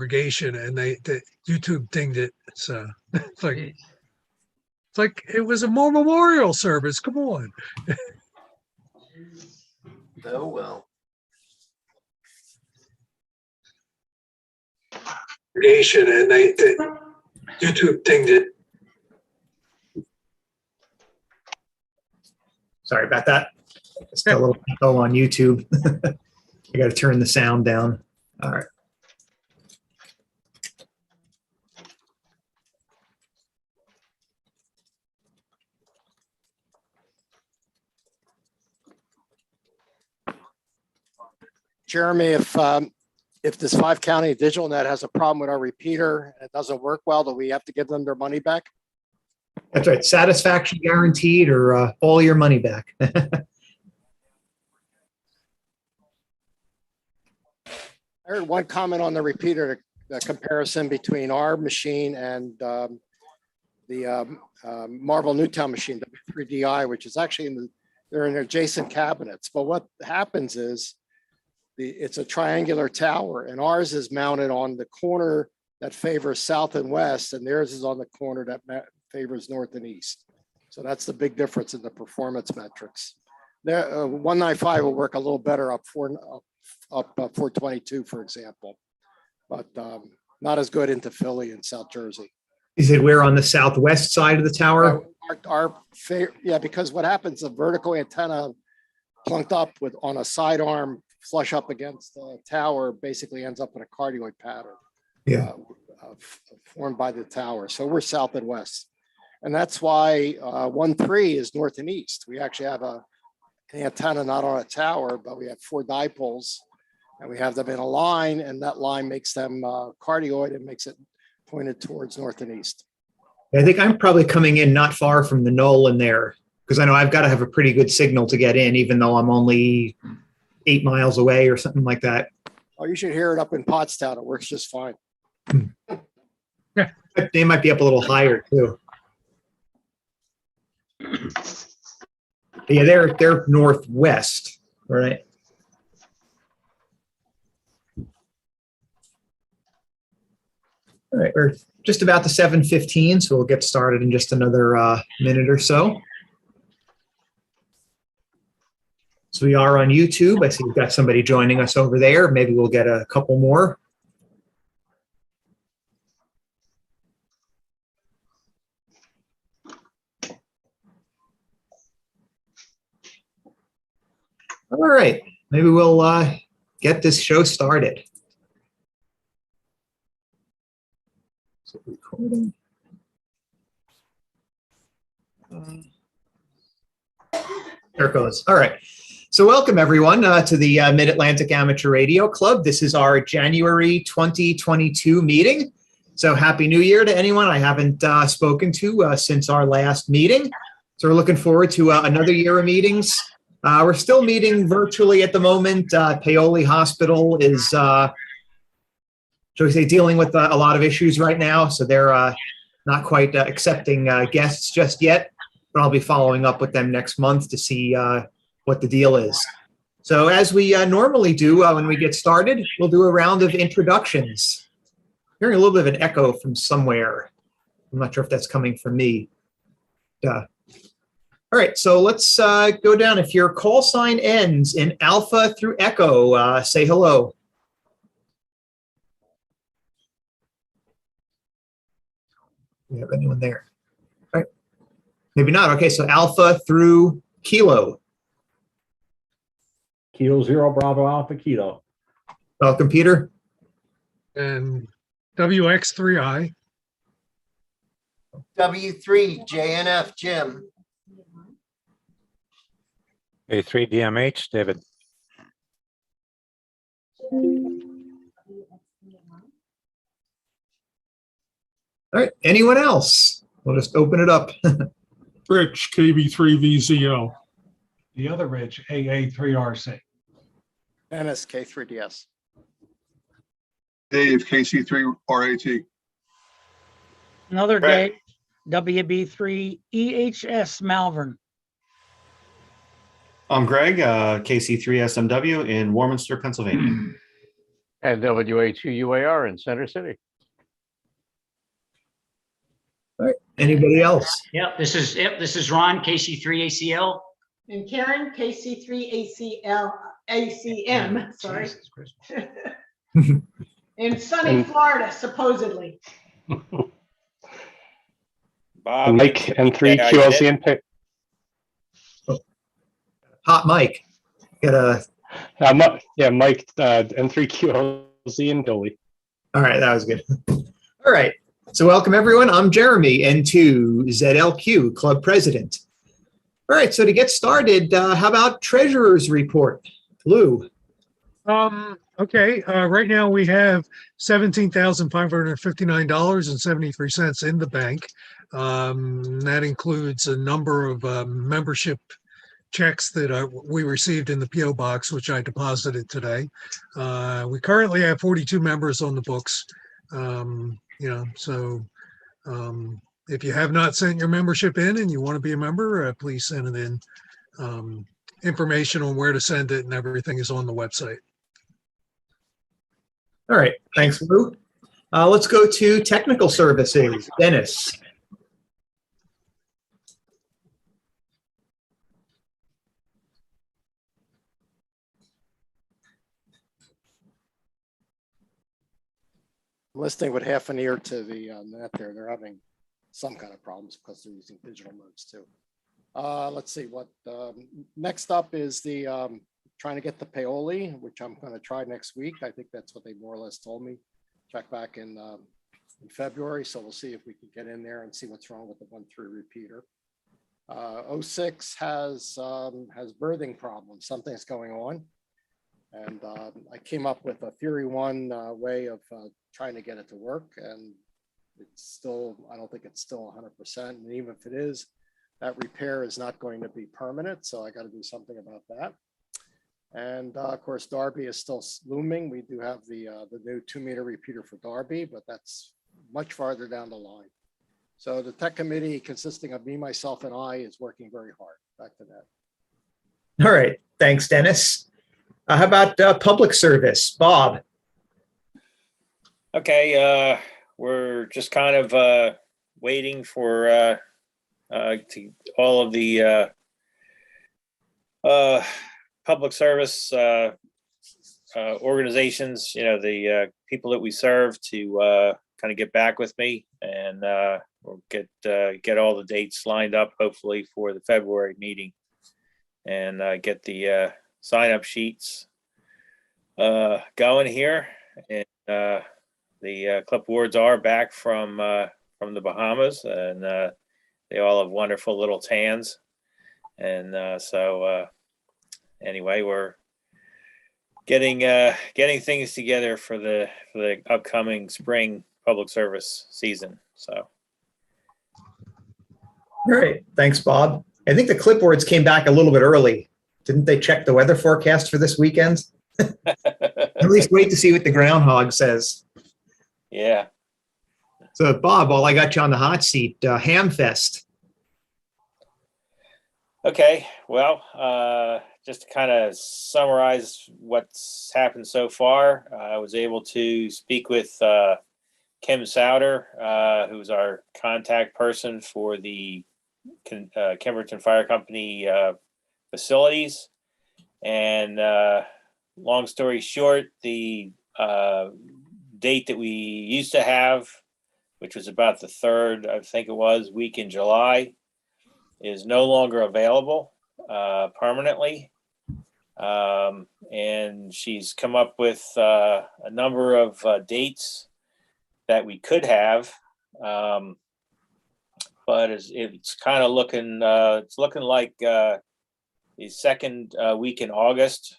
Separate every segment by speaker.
Speaker 1: congregation, and the YouTube dinged it. So it's like it was a more memorial service. Come on.
Speaker 2: Oh, well.
Speaker 1: Congregation, and the YouTube dinged it.
Speaker 3: Sorry about that. Just a little echo on YouTube. I got to turn the sound down. All right.
Speaker 4: Jeremy, if this 5-county digital net has a problem with our repeater and it doesn't work well, do we have to give them their money back?
Speaker 3: That's right. Satisfaction guaranteed, or all your money back.
Speaker 4: I heard one comment on the repeater, the comparison between our machine and the Marvel Newtown machine, W3DI, which is actually they're in adjacent cabinets. But what happens is it's a triangular tower, and ours is mounted on the corner that favors south and west, and theirs is on the corner that favors north and east. So that's the big difference in the performance metrics. There, 195 will work a little better up 422, for example, but not as good into Philly and South Jersey.
Speaker 3: Is it where on the southwest side of the tower?
Speaker 4: Yeah, because what happens, a vertical antenna plunked up with on a sidearm flush up against the tower basically ends up in a cardioid pattern.
Speaker 3: Yeah.
Speaker 4: Formed by the tower. So we're south and west. And that's why 1.3 is north and east. We actually have an antenna not on a tower, but we have 4 dipoles, and we have them in a line, and that line makes them cardioid and makes it pointed towards north and east.
Speaker 3: I think I'm probably coming in not far from the knoll in there, because I know I've got to have a pretty good signal to get in, even though I'm only 8 miles away or something like that.
Speaker 4: Oh, you should hear it up in Pottstown. It works just fine.
Speaker 3: They might be up a little higher too. Yeah, they're northwest, right? All right, we're just about to 7:15, so we'll get started in just another minute or so. So we are on YouTube. I see we've got somebody joining us over there. Maybe we'll get a couple more. All right, maybe we'll get this show started. So recording. There it goes. All right. So welcome everyone to the Mid-Atlantic Amateur Radio Club. This is our January 2022 meeting. So happy New Year to anyone I haven't spoken to since our last meeting. So we're looking forward to another year of meetings. We're still meeting virtually at the moment. Paoli Hospital is, shall we say, dealing with a lot of issues right now. So they're not quite accepting guests just yet, but I'll be following up with them next month to see what the deal is. So as we normally do when we get started, we'll do a round of introductions. Hearing a little bit of an echo from somewhere. I'm not sure if that's coming from me. All right, so let's go down. If your call sign ends in alpha through echo, say hello. Do we have anyone there? All right. Maybe not. Okay, so alpha through kilo.
Speaker 5: Kilo 0 Bravo Alpha Kilo.
Speaker 3: Welcome, Peter.
Speaker 1: And WX3I.
Speaker 2: W3 JNF Jim.
Speaker 6: A3DMH, David.
Speaker 3: All right, anyone else? We'll just open it up.
Speaker 7: Rich, KB3VZO. The other Rich, AA3RC.
Speaker 4: Dennis, K3DS.
Speaker 8: Dave, KC3RAT.
Speaker 9: Another day, WB3 EHS Malvern.
Speaker 10: I'm Greg, KC3SMW in Warminster, Pennsylvania. And WA2UAR in Center City.
Speaker 3: All right. Anybody else?
Speaker 11: Yep, this is Ron, KC3ACL.
Speaker 12: And Karen, KC3ACM, sorry. In sunny Florida, supposedly.
Speaker 13: Bob.
Speaker 10: Mike, N3QLZ and pick.
Speaker 3: Hot Mike. Got a.
Speaker 10: Mike, N3QLZ and Dolly.
Speaker 3: All right, that was good. All right. So welcome everyone. I'm Jeremy, N2ZLQ, Club President. All right, so to get started, how about Treasurer's Report? Lou.
Speaker 1: Okay, right now we have $17,559.73 in the bank. That includes a number of membership checks that we received in the PO box, which I deposited today. We currently have 42 members on the books. If you have not sent your membership in and you want to be a member, please send it in. Information on where to send it and everything is on the website.
Speaker 3: All right, thanks, Lou. Let's go to Technical Services. Dennis.
Speaker 4: I'm listening with half an ear to the net there. They're having some kind of problems because they're using digital modes too. Let's see what next up is the trying to get the Paoli, which I'm going to try next week. I think that's what they more or less told me. Check back in February, so we'll see if we can get in there and see what's wrong with the 1-3 repeater. 06 has birthing problems. Something's going on, and I came up with a Theory 1 way of trying to get it to work, and it's still, I don't think it's still 100%. And even if it is, that repair is not going to be permanent, so I got to do something about that. And of course, Darby is still looming. We do have the new 2-meter repeater for Darby, but that's much farther down the line. So the tech committee, consisting of me, myself, and I, is working very hard. Back to that.
Speaker 3: All right, thanks, Dennis. How about Public Service? Bob.
Speaker 13: Okay, we're just kind of waiting for all of the public service organizations, the people that we serve, to kind of get back with me, and we'll get all the dates lined up, hopefully for the February meeting, and get the sign-up sheets going here. And the clipboards are back from the Bahamas, and they all have wonderful little tans. And anyway, we're getting things together for the upcoming spring public service season. So.
Speaker 3: All right, thanks, Bob. I think the clipboards came back a little bit early. Didn't they check the weather forecast for this weekend? At least wait to see what the groundhog says.
Speaker 13: Yeah.
Speaker 3: So, Bob, while I got you on the hot seat, Hamfest.
Speaker 13: Okay, well, just to kind of summarize what's happened so far, I was able to speak with Kim Souter, who's our contact person for the Kimberton Fire Company facilities. And long story short, the date that we used to have, which was about the 3rd, I think it was, week in July, is no longer available permanently. And she's come up with a number of dates that we could have. But it's kind of looking, it's looking like the second week in August,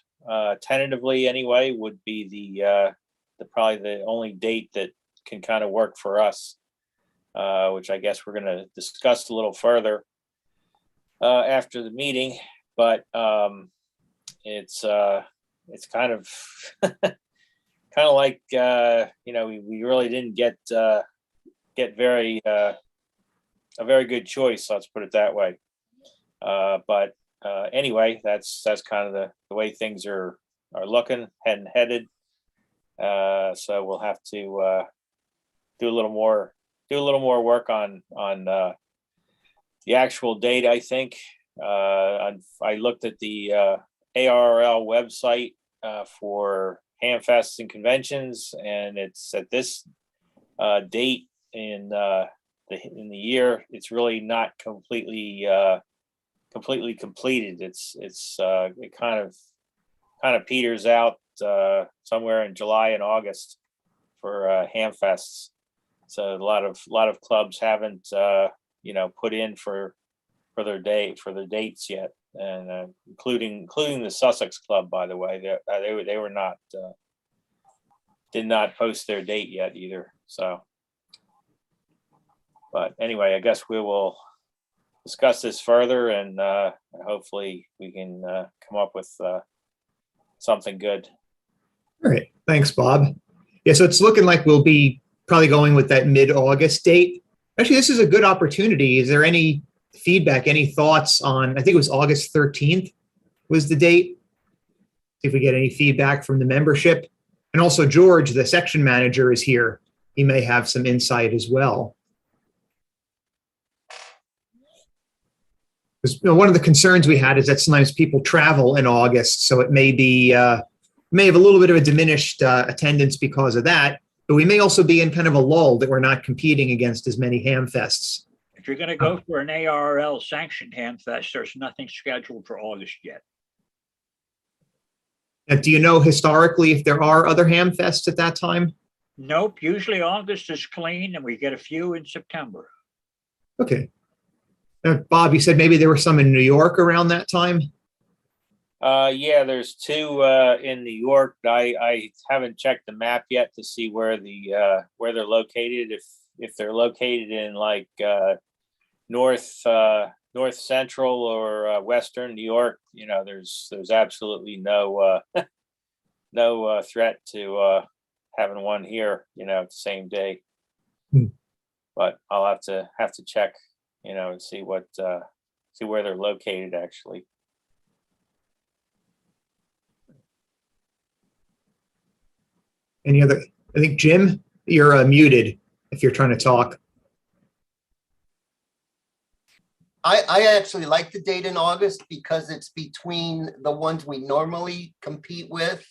Speaker 13: tentatively anyway, would be the probably the only date that can kind of work for us, which I guess we're going to discuss a little further after the meeting. But it's kind of like we really didn't get very a very good choice. Let's put it that way. But anyway, that's kind of the way things are looking, headed. So we'll have to do a little more work on the actual date. I think I looked at the ARL website for Hamfests and conventions, and it's at this date in the year. It's really not completely completed. It kind of peters out somewhere in July and August for Hamfests. So a lot of clubs haven't put in for their dates yet, and including the Sussex Club, by the way. They were not did not post their date yet either. So, but anyway, I guess we will discuss this further, and hopefully we can come up with something good.
Speaker 3: All right. Thanks, Bob. Yeah, so it's looking like we'll be probably going with that mid-August date. Actually, this is a good opportunity. Is there any feedback, any thoughts on, I think it was August 13th was the date. See if we get any feedback from the membership. And also George, the section manager, is here. He may have some insight as well. Because one of the concerns we had is that sometimes people travel in August, so it may be may have a little bit of a diminished attendance because of that. But we may also be in kind of a lull that we're not competing against as many Hamfests.
Speaker 14: If you're going to go for an ARL sanctioned Hamfest, there's nothing scheduled for August yet.
Speaker 3: Now, do you know historically if there are other Hamfests at that time?
Speaker 14: Nope. Usually August is clean, and we get a few in September.
Speaker 3: Okay. Bob, you said maybe there were some in New York around that time?
Speaker 13: Yeah, there's two in New York. I haven't checked the map yet to see where they're located. If they're located in like north central or western New York, there's absolutely no no threat to having one here, the same day. But I'll have to check, and see where they're located actually.
Speaker 3: Any other? I think, Jim, you're muted if you're trying to talk.
Speaker 2: I actually like the date in August because it's between the ones we normally compete with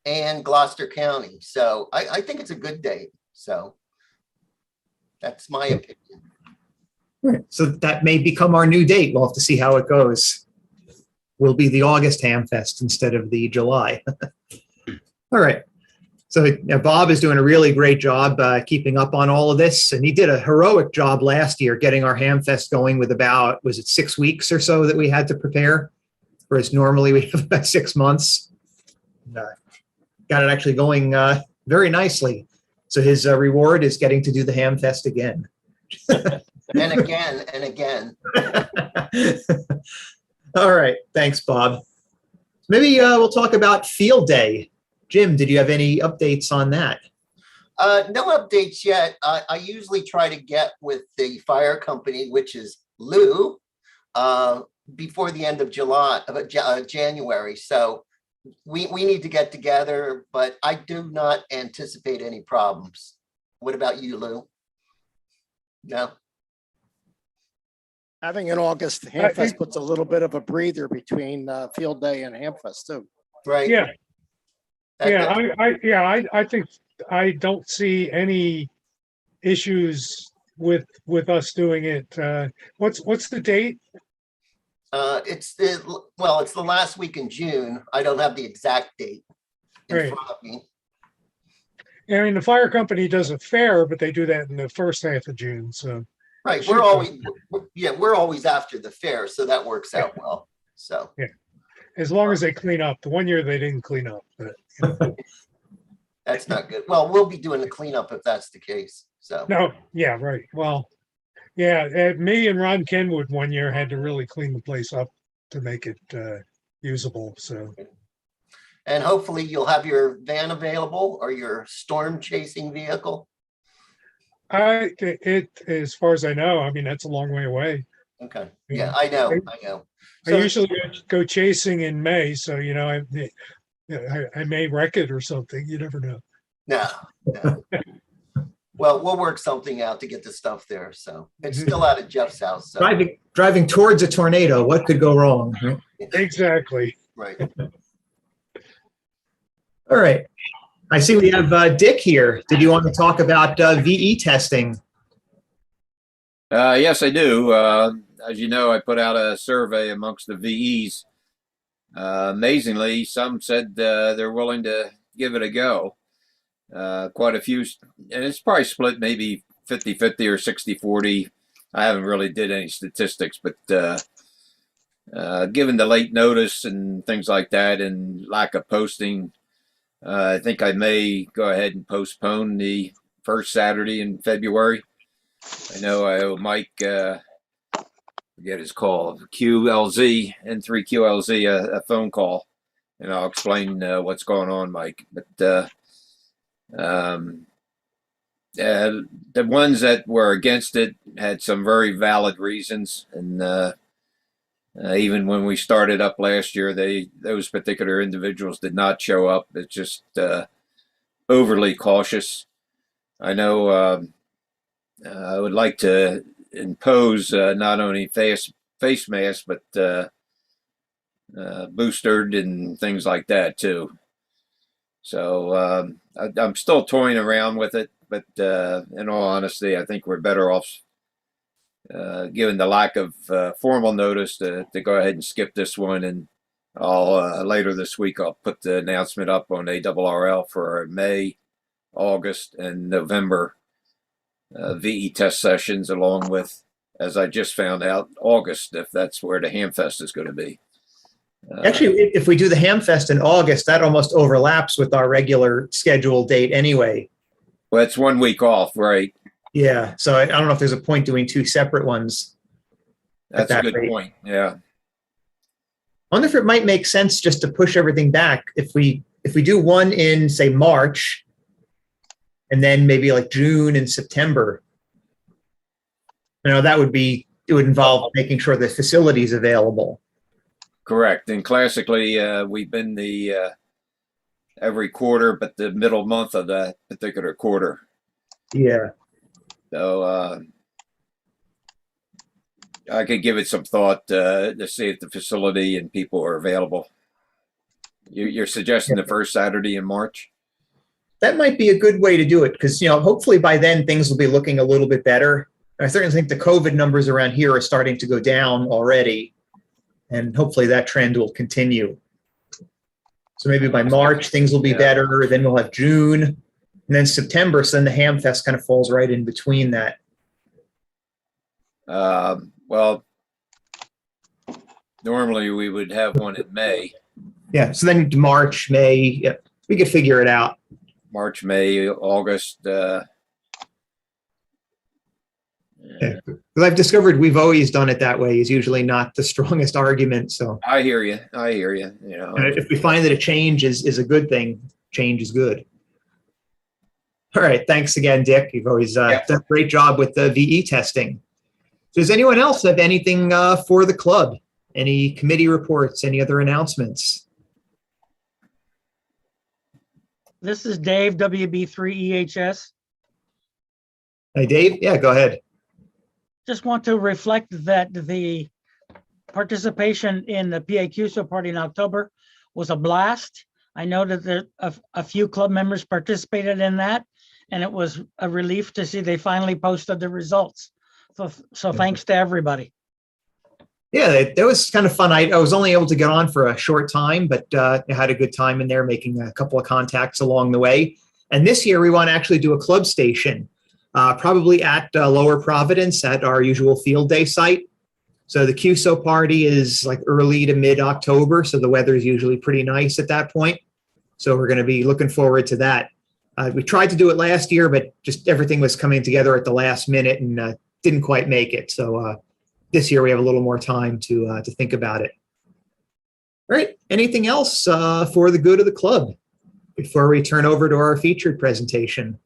Speaker 2: and Gloucester County. So I think it's a good date. So that's my opinion.
Speaker 3: All right. So that may become our new date. We'll have to see how it goes. Will be the August Hamfest instead of the July. All right. So Bob is doing a really great job keeping up on all of this. And he did a heroic job last year getting our Hamfest going with about, was it 6 weeks or so that we had to prepare? Whereas normally we have about 6 months. Got it actually going very nicely. So his reward is getting to do the Hamfest again.
Speaker 2: And again, and again.
Speaker 3: All right. Thanks, Bob. Maybe we'll talk about Field Day. Jim, did you have any updates on that?
Speaker 2: No updates yet. I usually try to get with the fire company, which is Lou, before the end of January. So we need to get together, but I do not anticipate any problems. What about you, Lou? No?
Speaker 4: Having an August Hamfest puts a little bit of a breather between Field Day and Hamfest too.
Speaker 2: Right.
Speaker 1: Yeah. I think I don't see any issues with us doing it. What's the date?
Speaker 2: It's the last week in June. I don't have the exact date in
Speaker 1: Right.
Speaker 2: front of me.
Speaker 1: I mean, the fire company does a fair, but they do that in the first half of June. So
Speaker 2: Right. We're always after the fair, so that works out well. So
Speaker 1: yeah, as long as they clean up. The one year they didn't clean up, but
Speaker 2: that's not good. Well, we'll be doing the cleanup if that's the case. So
Speaker 1: no, yeah, right. Well, yeah, me and Ron Kenwood one year had to really clean the place up to make it usable. So,
Speaker 2: and hopefully you'll have your van available or your storm chasing vehicle.
Speaker 1: As far as I know, I mean, that's a long way away.
Speaker 2: Okay. Yeah, I know.
Speaker 1: I usually go chasing in May, so I may wreck it or something. You never know.
Speaker 2: No, no. Well, we'll work something out to get the stuff there. So it's still out of Jeff's house. So.
Speaker 3: Driving towards a tornado, what could go wrong? Right?
Speaker 1: Exactly.
Speaker 2: Right.
Speaker 3: All right. I see we have Dick here. Did you want to talk about VE testing?
Speaker 15: Yes, I do. As you know, I put out a survey amongst the VEs. Amazingly, some said they're willing to give it a go. Quite a few, and it's probably split maybe 50-50 or 60-40. I haven't really did any statistics, but given the late notice and things like that and lack of posting, I think I may go ahead and postpone the first Saturday in February. I know I owe Mike, forget his call, QLZ, N3QLZ, a phone call, and I'll explain what's going on, Mike. But the ones that were against it had some very valid reasons, and even when we started up last year, those particular individuals did not show up. It's just overly cautious. I know I would like to impose not only face masks, but boosted and things like that too. So I'm still toying around with it, but in all honesty, I think we're better off, given the lack of formal notice, to go ahead and skip this one. And I'll later this week I'll put the announcement up on ARRL for our May, August, and November VE test sessions, along with, as I just found out, August, if that's where the Hamfest is going to be.
Speaker 3: Actually, if we do the Hamfest in August, that almost overlaps with our regular scheduled date anyway.
Speaker 15: Well, it's 1 week off, right?
Speaker 3: Yeah, so I don't know if there's a point doing two separate ones.
Speaker 15: That's a good point. Yeah.
Speaker 3: I wonder if it might make sense just to push everything back. If we do one in, say, March, and then maybe like June and September. That would involve making sure the facility is available.
Speaker 15: Correct. And classically, we've been the every quarter, but the middle month of that particular quarter.
Speaker 3: Yeah.
Speaker 15: So I could give it some thought to see if the facility and people are available. You're suggesting the first Saturday in March?
Speaker 3: That might be a good way to do it, because hopefully by then things will be looking a little bit better. I certainly think the COVID numbers around here are starting to go down already, and hopefully that trend will continue. So maybe by March things will be better. Then we'll have June, and then September. So then the Hamfest kind of falls right in between that.
Speaker 15: Well, normally we would have one in May.
Speaker 3: Yeah. So then March, May, we could figure it out.
Speaker 15: March, May, August.
Speaker 3: Because I've discovered we've always done it that way is usually not the strongest argument. So
Speaker 15: I hear you.
Speaker 3: If we find that a change is a good thing, change is good. All right. Thanks again, Dick. You've always done a great job with the VE testing. Does anyone else have anything for the club? Any committee reports? Any other announcements?
Speaker 9: This is Dave, WB3EHS.
Speaker 3: Hey, Dave. Yeah, go ahead.
Speaker 9: Just want to reflect that the participation in the PAQSO party in October was a blast. I know that a few club members participated in that, and it was a relief to see they finally posted the results. So thanks to everybody.
Speaker 3: Yeah, that was kind of fun. I was only able to get on for a short time, but I had a good time in there, making a couple of contacts along the way. And this year we want to actually do a club station. Probably at Lower Providence at our usual field day site. So the QSO party is like early to mid-October, so the weather is usually pretty nice at that point. So we're going to be looking forward to that. We tried to do it last year, but just everything was coming together at the last minute and didn't quite make it. So this year we have a little more time to think about it. All right. Anything else for the good of the club before we turn over to our featured presentation?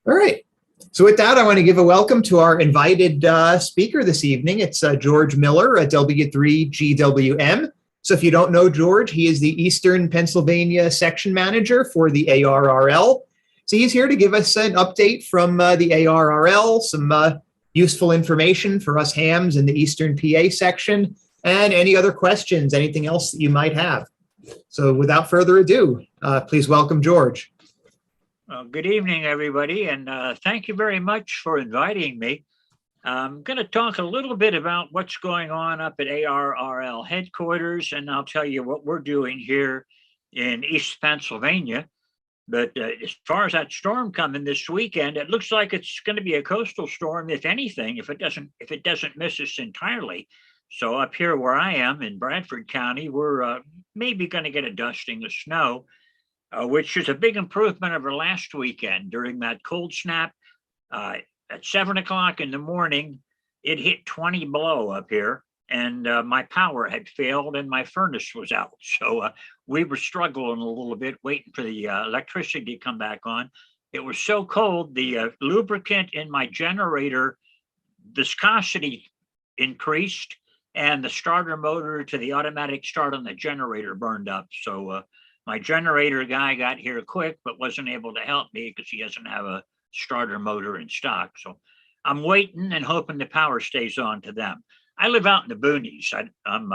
Speaker 3: All right. So with that, I want to give a welcome to our invited speaker this evening. It's George Miller at W3GWM. So if you don't know George, he is the Eastern Pennsylvania section manager for the ARRL. So he's here to give us an update from the ARRL, some useful information for us hams in the Eastern PA section, and any other questions, anything else that you might have. So without further ado, please welcome George.
Speaker 14: Good evening, everybody, and thank you very much for inviting me. I'm going to talk a little bit about what's going on up at ARRL headquarters, and I'll tell you what we're doing here in East Pennsylvania. But as far as that storm coming this weekend, it looks like it's going to be a coastal storm, if anything, if it doesn't miss us entirely. So up here where I am in Bradford County, we're maybe going to get a dusting of snow, which is a big improvement over last weekend during that cold snap. At 7 o'clock in the morning, it hit 20 below up here, and my power had failed and my furnace was out. So we were struggling a little bit, waiting for the electricity to come back on. It was so cold, the lubricant in my generator viscosity increased, and the starter motor to the automatic start on the generator burned up. So my generator guy got here quick, but wasn't able to help me because he doesn't have a starter motor in stock. So I'm waiting and hoping the power stays on to them. I live out in the boonies. I'm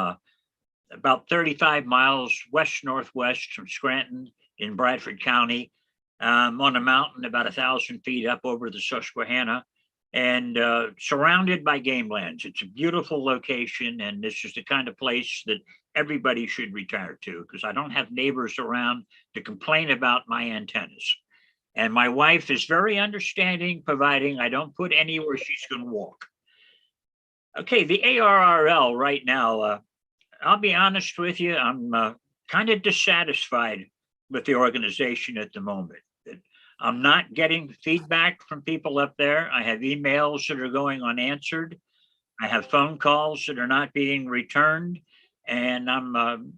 Speaker 14: about 35 miles west-northwest from Scranton in Bradford County. I'm on a mountain about 1,000 feet up over the Susquehanna and surrounded by game lands. It's a beautiful location, and this is the kind of place that everybody should retire to because I don't have neighbors around to complain about my antennas. And my wife is very understanding, providing I don't put anywhere she's going to walk. Okay, the ARRL right now, I'll be honest with you, I'm kind of dissatisfied with the organization at the moment. I'm not getting feedback from people up there. I have emails that are going unanswered. I have phone calls that are not being returned. And I'm,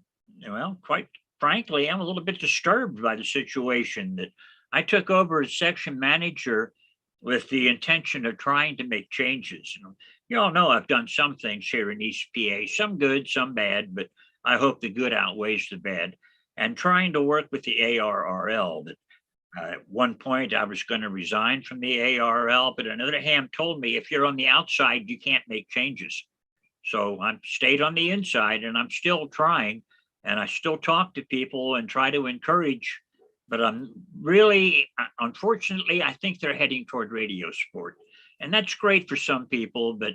Speaker 14: well, quite frankly, I'm a little bit disturbed by the situation that I took over as section manager with the intention of trying to make changes. You all know I've done some things here in East PA, some good, some bad, but I hope the good outweighs the bad. And trying to work with the ARRL. That at one point I was going to resign from the ARRL, but another ham told me if you're on the outside, you can't make changes. So I've stayed on the inside, and I'm still trying, and I still talk to people and try to encourage. But I'm really, unfortunately, I think they're heading toward radio sport. And that's great for some people, but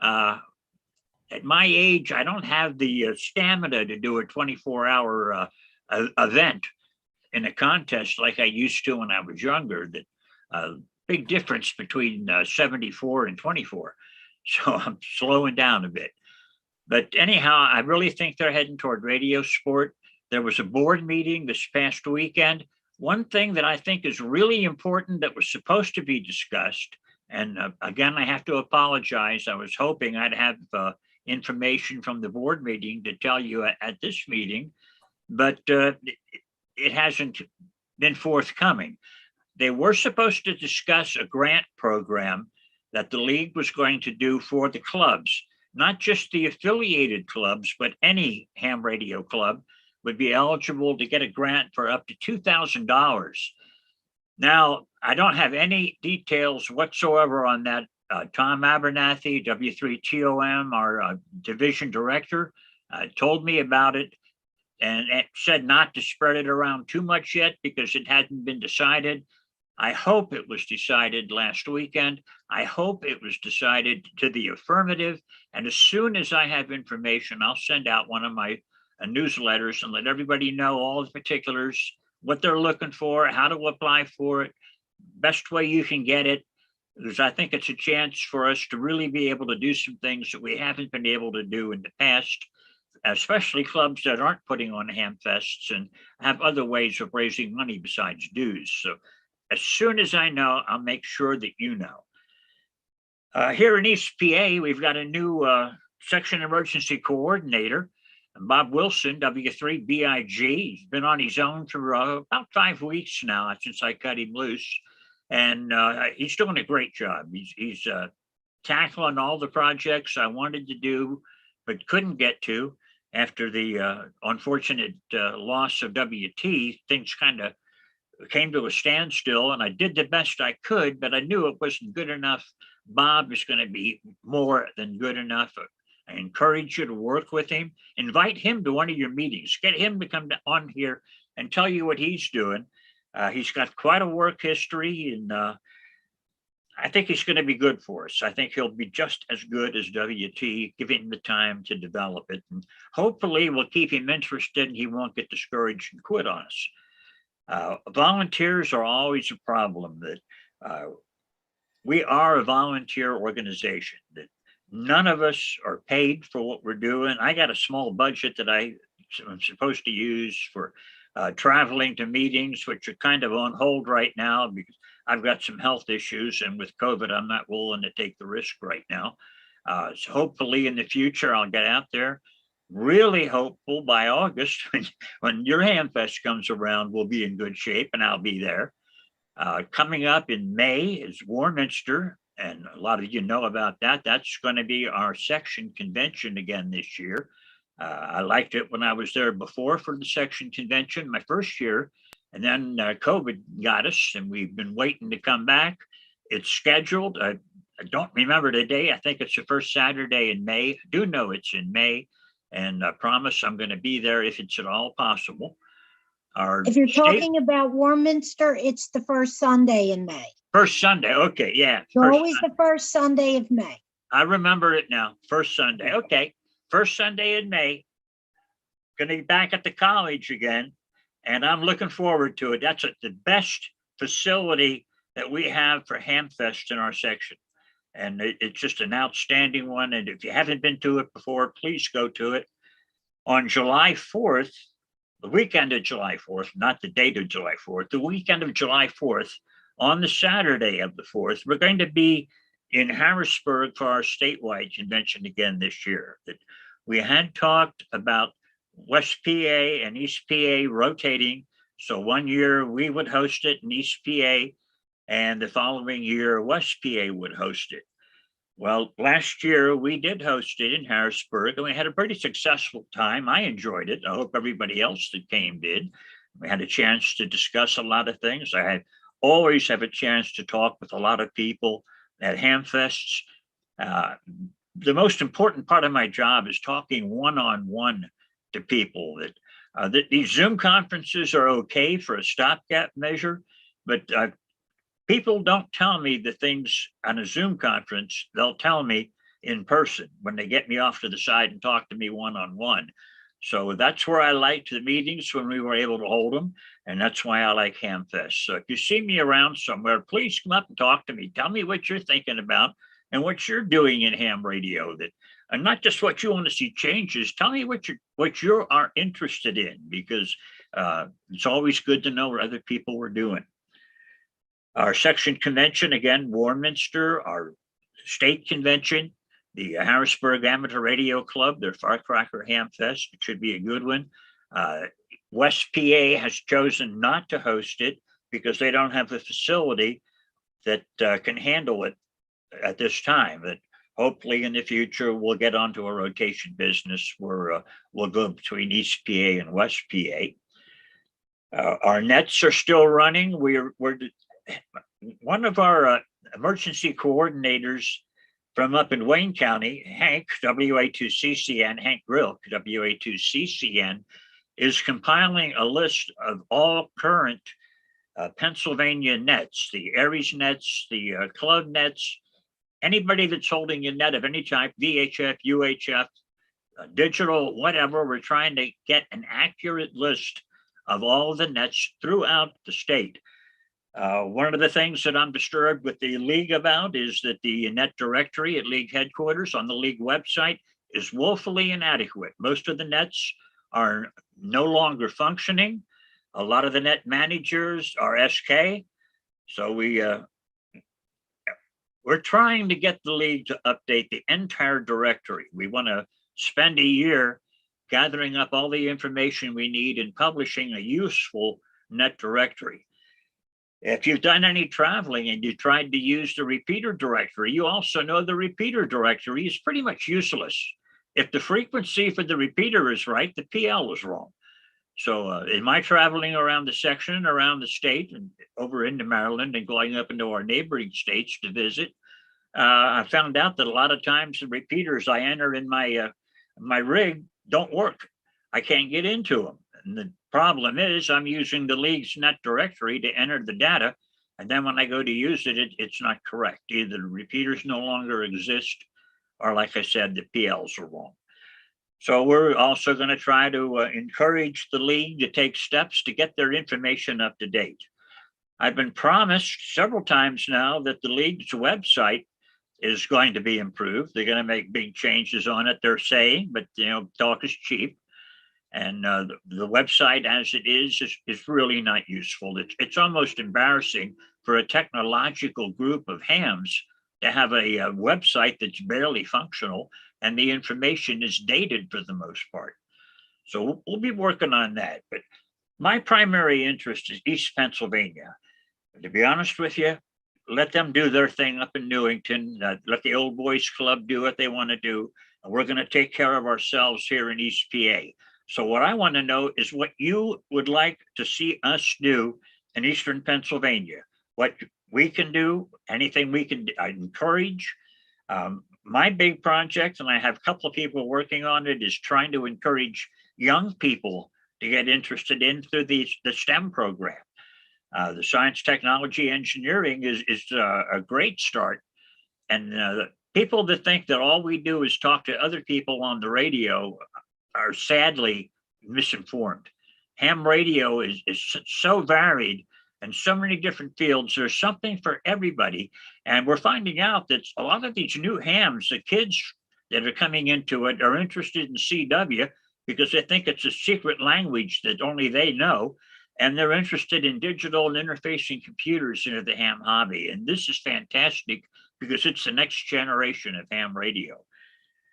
Speaker 14: at my age, I don't have the stamina to do a 24-hour event in a contest like I used to when I was younger. That big difference between 74 and 24. So I'm slowing down a bit. But anyhow, I really think they're heading toward radio sport. There was a board meeting this past weekend. One thing that I think is really important that was supposed to be discussed, and again, I have to apologize. I was hoping I'd have information from the board meeting to tell you at this meeting, but it hasn't been forthcoming. They were supposed to discuss a grant program that the league was going to do for the clubs, not just the affiliated clubs, but any ham radio club would be eligible to get a grant for up to $2,000. Now, I don't have any details whatsoever on that. Tom Abernathy, W3TOM, our division director, told me about it and said not to spread it around too much yet because it hadn't been decided. I hope it was decided last weekend. I hope it was decided to the affirmative. And as soon as I have information, I'll send out one of my newsletters and let everybody know all the particulars, what they're looking for, how to apply for it, best way you can get it. Because I think it's a chance for us to really be able to do some things that we haven't been able to do in the past, especially clubs that aren't putting on ham fests and have other ways of raising money besides dues. So as soon as I know, I'll make sure that you know. Here in East PA, we've got a new section emergency coordinator, Bob Wilson, W3BIG. He's been on his own for about 5 weeks now since I cut him loose. And he's doing a great job. He's tackling all the projects I wanted to do, but couldn't get to. after the unfortunate loss of WT, things kind of came to a standstill, and I did the best I could, but I knew it wasn't good enough. Bob is going to be more than good enough. I encourage you to work with him. Invite him to one of your meetings. Get him to come on here and tell you what he's doing. He's got quite a work history, and I think he's going to be good for us. I think he'll be just as good as WT, give him the time to develop it. And hopefully we'll keep him interested and he won't get discouraged and quit on us. Volunteers are always a problem. That we are a volunteer organization, that none of us are paid for what we're doing. I got a small budget that I'm supposed to use for traveling to meetings, which are kind of on hold right now because I've got some health issues, and with COVID, I'm not willing to take the risk right now. So hopefully in the future, I'll get out there. Really hopeful by August, when your Hamfest comes around, we'll be in good shape and I'll be there. Coming up in May is Warminster, and a lot of you know about that. That's going to be our section convention again this year. I liked it when I was there before for the section convention, my first year, and then COVID got us and we've been waiting to come back. It's scheduled. I don't remember the day. I think it's the first Saturday in May. I do know it's in May. And I promise I'm going to be there if it's at all possible.
Speaker 16: If you're talking about Warminster, it's the first Sunday in May.
Speaker 14: First Sunday. Okay. Yeah.
Speaker 16: It's always the first Sunday of May.
Speaker 14: I remember it now. First Sunday. Okay. First Sunday in May. Going to be back at the college again. And I'm looking forward to it. That's the best facility that we have for Hamfest in our section. And it's just an outstanding one. And if you haven't been to it before, please go to it. On July 4th, the weekend of July 4th, not the date of July 4th, the weekend of July 4th, on the Saturday of the 4th, we're going to be in Harrisburg for our statewide convention again this year. That we had talked about West PA and East PA rotating. So one year we would host it in East PA, and the following year, West PA would host it. Well, last year we did host it in Harrisburg, and we had a pretty successful time. I enjoyed it. I hope everybody else that came did. We had a chance to discuss a lot of things. Always have a chance to talk with a lot of people at Hamfests. The most important part of my job is talking one-on-one to people. That these Zoom conferences are okay for a stopgap measure, but people don't tell me the things on a Zoom conference. They'll tell me in person when they get me off to the side and talk to me one-on-one. So that's where I liked the meetings when we were able to hold them. And that's why I like Hamfest. So if you see me around somewhere, please come up and talk to me. Tell me what you're thinking about and what you're doing in ham radio, and not just what you want to see changes. Tell me what you are interested in, because it's always good to know what other people were doing. Our section convention, again, Warminster, our state convention, the Harrisburg Amateur Radio Club, their Firecracker Hamfest. It should be a good one. West PA has chosen not to host it because they don't have a facility that can handle it at this time. But hopefully in the future, we'll get onto a rotation business where we'll go between East PA and West PA. Our nets are still running. We're one of our emergency coordinators from up in Wayne County, Hank, WA2CCN, Hank Grilk, WA2CCN, is compiling a list of all current Pennsylvania nets, the Aries nets, the club nets, anybody that's holding a net of any type, VHF, UHF, digital, whatever. We're trying to get an accurate list of all the nets throughout the state. One of the things that I'm disturbed with the league about is that the net directory at league headquarters on the league website is woefully inadequate. Most of the nets are no longer functioning. A lot of the net managers are SK. So we're trying to get the league to update the entire directory. We want to spend a year gathering up all the information we need and publishing a useful net directory. If you've done any traveling and you tried to use the repeater directory, you also know the repeater directory is pretty much useless. if the frequency for the repeater is right, the PL is wrong. So in my traveling around the section, around the state and over into Maryland and going up into our neighboring states to visit, I found out that a lot of times the repeaters I enter in my rig don't work. I can't get into them. And the problem is I'm using the league's net directory to enter the data. And then when I go to use it, it's not correct. Either the repeaters no longer exist, or like I said, the PLs are wrong. So we're also going to try to encourage the league to take steps to get their information up to date. I've been promised several times now that the league's website is going to be improved. They're going to make big changes on it, they're saying, but talk is cheap. And the website as it is really not useful. It's almost embarrassing for a technological group of hams to have a website that's barely functional and the information is dated for the most part. So we'll be working on that. But my primary interest is East Pennsylvania. To be honest with you, let them do their thing up in Newington. Let the old boys club do what they want to do. And we're going to take care of ourselves here in East PA. So what I want to know is what you would like to see us do in Eastern Pennsylvania, what we can do, anything we can encourage. My big project, and I have a couple of people working on it, is trying to encourage young people to get interested in through the STEM program. The science, technology, engineering is a great start. And the people that think that all we do is talk to other people on the radio are sadly misinformed. Ham radio is so varied and so many different fields. There's something for everybody. And we're finding out that a lot of these new hams, the kids that are coming into it are interested in CW because they think it's a secret language that only they know. And they're interested in digital and interfacing computers into the ham hobby. And this is fantastic because it's the next generation of ham radio.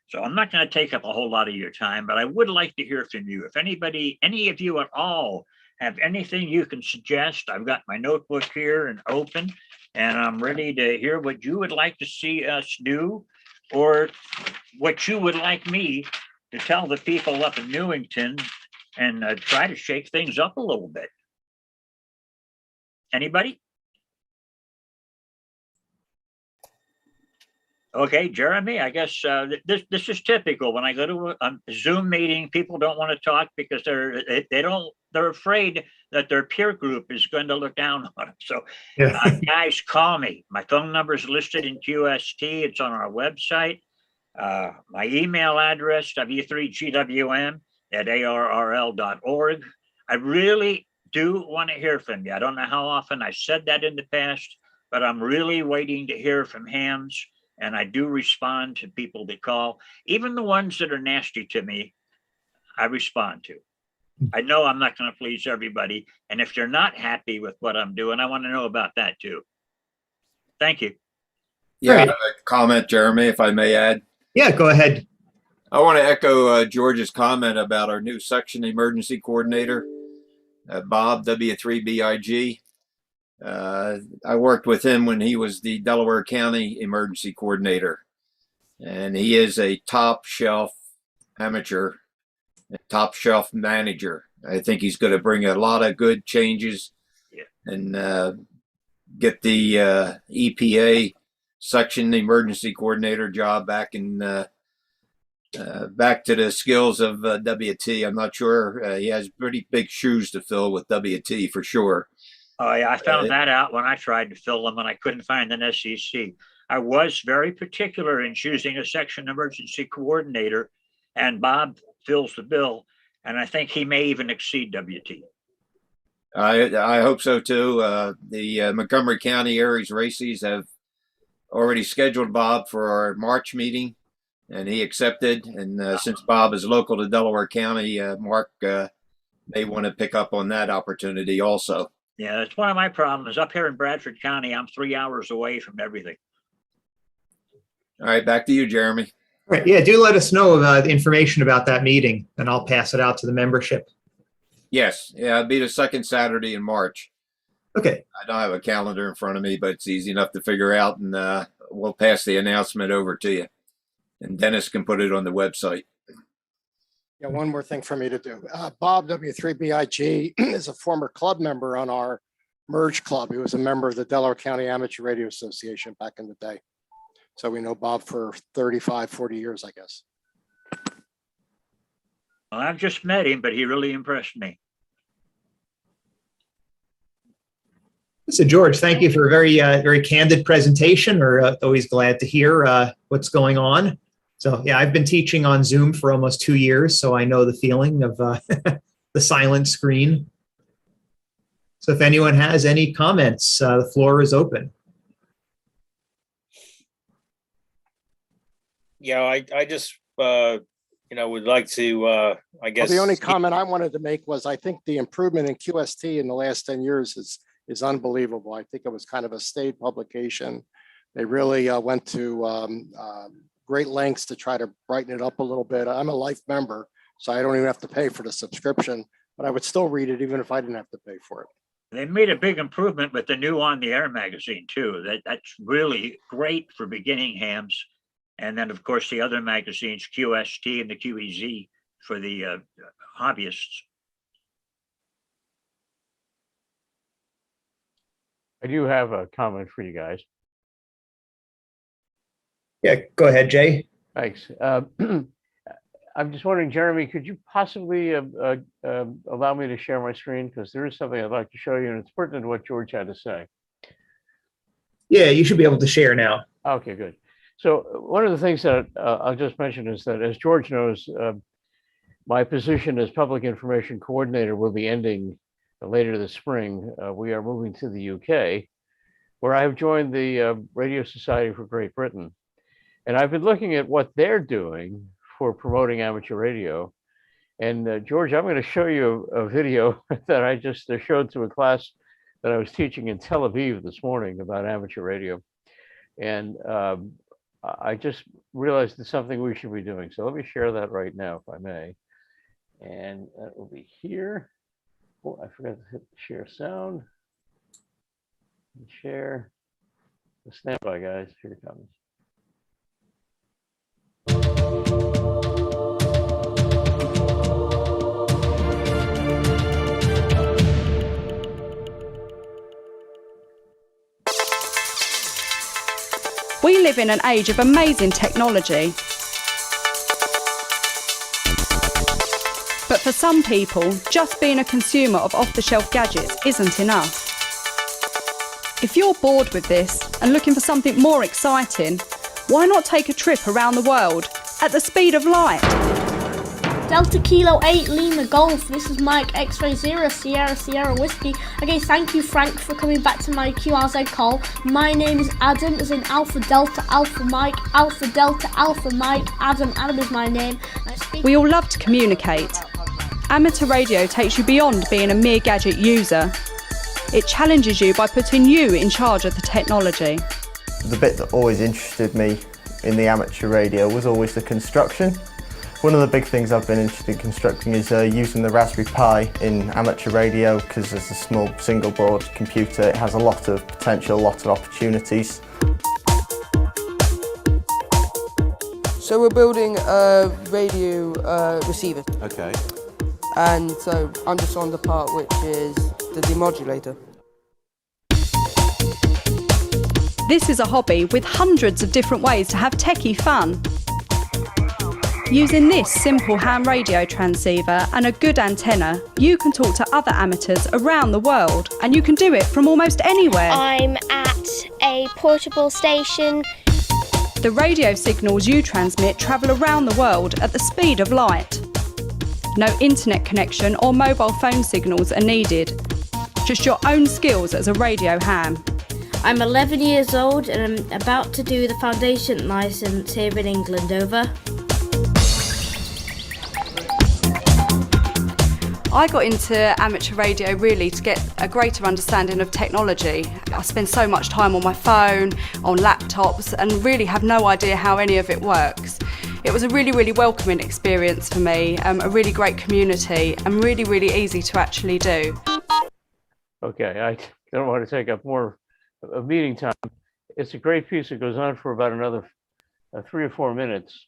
Speaker 14: So I'm not going to take up a whole lot of your time, but I would like to hear from you. If anybody, any of you at all have anything you can suggest, I've got my notebook here and open, and I'm ready to hear what you would like to see us do or what you would like me to tell the people up in Newington and try to shake things up a little bit. Anybody? Okay, Jeremy, I guess this is typical. When I go to a Zoom meeting, people don't want to talk because they're afraid that their peer group is going to look down on them. So guys, call me. My phone number is listed in QST. It's on our website. My email address, w3gwm@arrl.org. I really do want to hear from you. I don't know how often I said that in the past, but I'm really waiting to hear from hams. And I do respond to people that call, even the ones that are nasty to me, I respond to. I know I'm not going to please everybody. And if they're not happy with what I'm doing, I want to know about that too. Thank you.
Speaker 15: Yeah, I have a comment, Jeremy, if I may add.
Speaker 3: Yeah, go ahead.
Speaker 15: I want to echo George's comment about our new section emergency coordinator, Bob, W3BIG. I worked with him when he was the Delaware County emergency coordinator, and he is a top shelf amateur, top shelf manager. I think he's going to bring a lot of good changes and get the EPA section emergency coordinator job back in back to the skills of WT. I'm not sure. He has pretty big shoes to fill with WT for sure.
Speaker 14: Oh, yeah, I found that out when I tried to fill them and I couldn't find an SEC. I was very particular in choosing a section emergency coordinator, and Bob fills the bill, and I think he may even exceed WT.
Speaker 15: I hope so too. The Montgomery County Aries Races have already scheduled Bob for our March meeting, and he accepted. And since Bob is local to Delaware County, Mark may want to pick up on that opportunity also.
Speaker 14: Yeah, that's one of my problems. Up here in Bradford County, I'm 3 hours away from everything.
Speaker 15: All right, back to you, Jeremy.
Speaker 3: All right, yeah, do let us know the information about that meeting, and I'll pass it out to the membership.
Speaker 15: Yes, yeah, it'll be the second Saturday in March.
Speaker 3: Okay.
Speaker 15: I don't have a calendar in front of me, but it's easy enough to figure out, and we'll pass the announcement over to you. and Dennis can put it on the website.
Speaker 4: Yeah, one more thing for me to do. Bob W3BIG is a former club member on our Merge Club. He was a member of the Delaware County Amateur Radio Association back in the day. So we know Bob for 35, 40 years, I guess.
Speaker 14: Well, I've just met him, but he really impressed me.
Speaker 3: So George, thank you for a very candid presentation. We're always glad to hear what's going on. So yeah, I've been teaching on Zoom for almost 2 years, so I know the feeling of the silent screen. So if anyone has any comments, the floor is open.
Speaker 13: Yeah, I just, would like to, I guess.
Speaker 4: Well, the only comment I wanted to make was I think the improvement in QST in the last 10 years is unbelievable. I think it was kind of a state publication. They really went to great lengths to try to brighten it up a little bit. I'm a life member, so I don't even have to pay for the subscription, but I would still read it even if I didn't have to pay for it.
Speaker 14: They made a big improvement with the new On the Air magazine too. That's really great for beginning hams. And then of course the other magazines, QST and the QEZ for the hobbyists.
Speaker 10: I do have a comment for you guys.
Speaker 3: Yeah, go ahead, Jay.
Speaker 10: Thanks. I'm just wondering, Jeremy, could you possibly allow me to share my screen? Because there is something I'd like to show you, and it's pertinent to what George had to say.
Speaker 3: Yeah, you should be able to share now.
Speaker 10: Okay, good. So one of the things that I'll just mention is that, as George knows, my position as public information coordinator will be ending later this spring. We are moving to the UK, where I have joined the Radio Society for Great Britain. And I've been looking at what they're doing for promoting amateur radio. And George, I'm going to show you a video that I just showed to a class that I was teaching in Tel Aviv this morning about amateur radio. And I just realized it's something we should be doing. So let me share that right now, if I may. And that will be here. Oh, I forgot to hit share sound. And share. Stand by, guys. Here it comes.
Speaker 17: We live in an age of amazing technology. But for some people, just being a consumer of off-the-shelf gadgets isn't enough. If you're bored with this and looking for something more exciting, why not take a trip around the world at the speed of light?
Speaker 18: Delta Kilo 8 Lima Golf, this is Mike X-Ray 0 Sierra Sierra Whiskey. Okay, thank you Frank for coming back to my QRZ call. My name is Adam, as in Alpha Delta Alpha Mike, Alpha Delta Alpha Mike, Adam is my name.
Speaker 17: We all love to communicate. Amateur radio takes you beyond being a mere gadget user. It challenges you by putting you in charge of the technology.
Speaker 19: The bit that always interested me in the amateur radio was always the construction. One of the big things I've been interested in constructing is using the Raspberry Pi in amateur radio, because as a small single board computer it has a lot of potential, a lot of opportunities.
Speaker 20: So we're building a radio receiver.
Speaker 19: Okay.
Speaker 20: And so I'm just on the part which is the demodulator.
Speaker 17: This is a hobby with hundreds of different ways to have techie fun. Using this simple ham radio transceiver and a good antenna, you can talk to other amateurs around the world, and you can do it from almost anywhere.
Speaker 21: I'm at a portable station.
Speaker 17: The radio signals you transmit travel around the world at the speed of light. No internet connection or mobile phone signals are needed. Just your own skills as a radio ham.
Speaker 18: I'm 11 years old and I'm about to do the foundation license here in England, over.
Speaker 17: I got into amateur radio really to get a greater understanding of technology. I spend so much time on my phone, on laptops, and really have no idea how any of it works. It was a really, really welcoming experience for me, a really great community, and really, really easy to actually do.
Speaker 10: Okay, I don't want to take up more of meeting time. It's a great piece. It goes on for about another 3 or 4 minutes.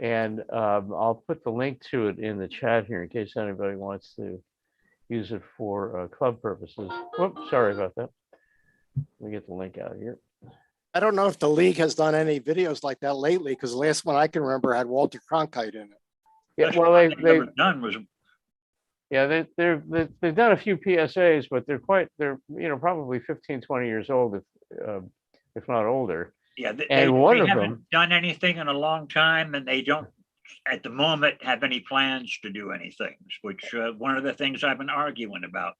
Speaker 10: And I'll put the link to it in the chat here in case anybody wants to use it for club purposes. Whoops, sorry about that. Let me get the link out here.
Speaker 4: I don't know if the league has done any videos like that lately, because the last one I can remember had Walter Cronkite in it.
Speaker 10: Yeah, well, they've
Speaker 14: done was
Speaker 10: yeah, they've done a few PSAs, but they're probably 15, 20 years old, if not older.
Speaker 14: Yeah,
Speaker 10: And one
Speaker 14: they
Speaker 10: of
Speaker 14: haven't
Speaker 10: them,
Speaker 14: done anything in a long time, and they don't, at the moment, have any plans to do anything, which one of the things I've been arguing about.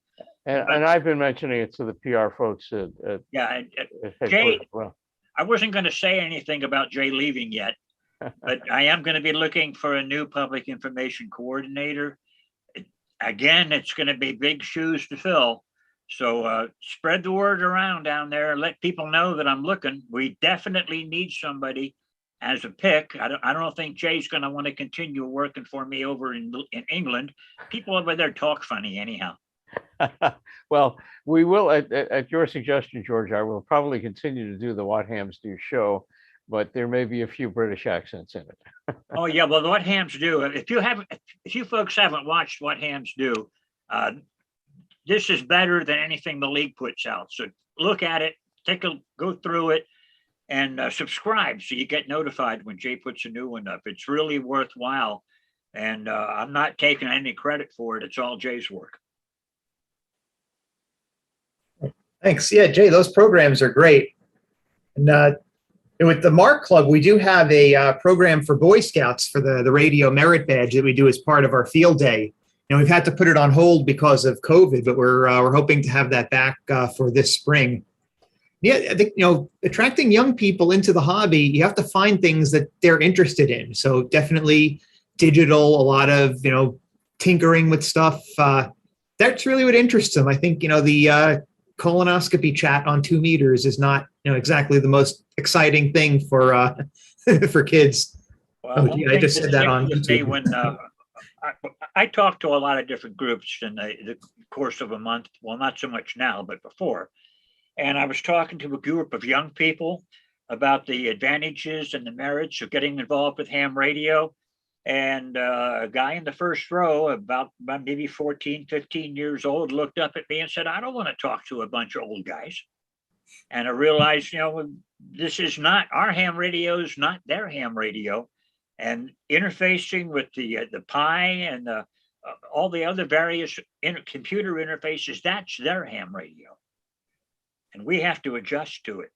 Speaker 10: and I've been mentioning it to the PR folks at
Speaker 14: Yeah,
Speaker 10: at
Speaker 14: Jay,
Speaker 10: headquarters as well.
Speaker 14: I wasn't going to say anything about Jay leaving yet, but I am going to be looking for a new public information coordinator. Again, it's going to be big shoes to fill. So spread the word around down there. Let people know that I'm looking. We definitely need somebody as a pick. I don't think Jay's going to want to continue working for me over in England. People over there talk funny anyhow.
Speaker 10: Well, we will, at your suggestion, George, I will probably continue to do the What Hams Do show, but there may be a few British accents in it.
Speaker 14: Oh yeah, well, What Hams Do. If you folks haven't watched What Hams Do, this is better than anything the league puts out. So look at it, go through it, and subscribe so you get notified when Jay puts a new one up. It's really worthwhile, and I'm not taking any credit for it. It's all Jay's work.
Speaker 3: Thanks. Yeah, Jay, those programs are great. And with the MARC Club, we do have a program for Boy Scouts for the radio merit badge that we do as part of our field day. You know, we've had to put it on hold because of COVID, but we're hoping to have that back for this spring. Yeah, I think, attracting young people into the hobby, you have to find things that they're interested in. So definitely digital, a lot of, tinkering with stuff. That's really what interests them. I think, the colonoscopy chat on 2 meters is not, exactly the most exciting thing for for kids.
Speaker 14: Well,
Speaker 3: oh, gee, I just said that on YouTube.
Speaker 14: When I talked to a lot of different groups in the course of a month. Well, not so much now, but before. And I was talking to a group of young people about the advantages and the merits of getting involved with ham radio. And a guy in the first row, about maybe 14, 15 years old, looked up at me and said, I don't want to talk to a bunch of old guys. And I realized, this is not our ham radio, is not their ham radio. And interfacing with the Pi and all the other various computer interfaces, that's their ham radio. And we have to adjust to it.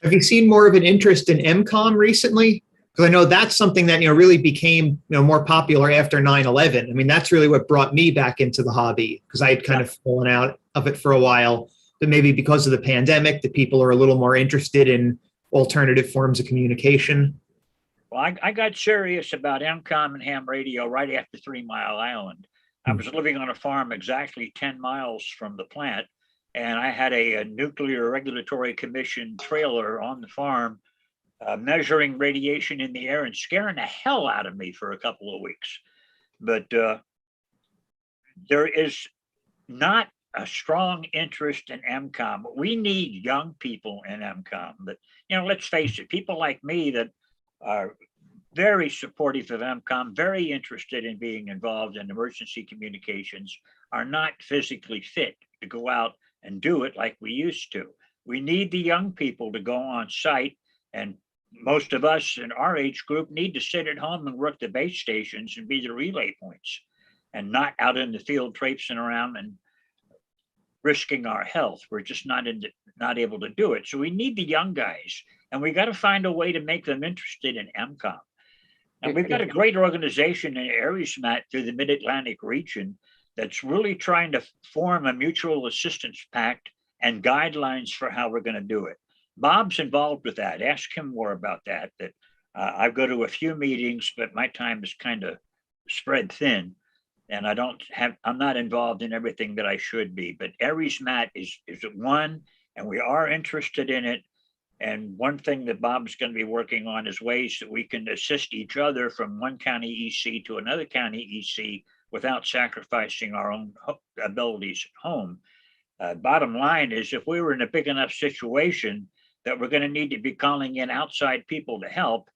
Speaker 3: Have you seen more of an interest in MCOM recently? Because I know that's something that really became more popular after 9/11. I mean, that's really what brought me back into the hobby, because I had kind of fallen out of it for a while. But maybe because of the pandemic, the people are a little more interested in alternative forms of communication.
Speaker 14: Well, I got serious about MCOM and ham radio right after 3 Mile Island. I was living on a farm exactly 10 miles from the plant, and I had a Nuclear Regulatory Commission trailer on the farm measuring radiation in the air and scaring the hell out of me for a couple of weeks. But there is not a strong interest in MCOM. We need young people in MCOM. But, let's face it, people like me that are very supportive of MCOM, very interested in being involved in emergency communications, are not physically fit to go out and do it like we used to. We need the young people to go on site, and most of us in our age group need to sit at home and work the base stations and be the relay points, and not out in the field traipsing around and risking our health. We're just not able to do it. So we need the young guys, and we got to find a way to make them interested in MCOM. And we've got a great organization in ARESMAT through the Mid-Atlantic region that's really trying to form a mutual assistance pact and guidelines for how we're going to do it. Bob's involved with that. Ask him more about that. I go to a few meetings, but my time is kind of spread thin, and I'm not involved in everything that I should be. But ARESMAT is one, and we are interested in it. And one thing that Bob's going to be working on is ways that we can assist each other from one county EC to another county EC without sacrificing our own abilities at home. Bottom line is, if we were in a big enough situation that we're going to need to be calling in outside people to help,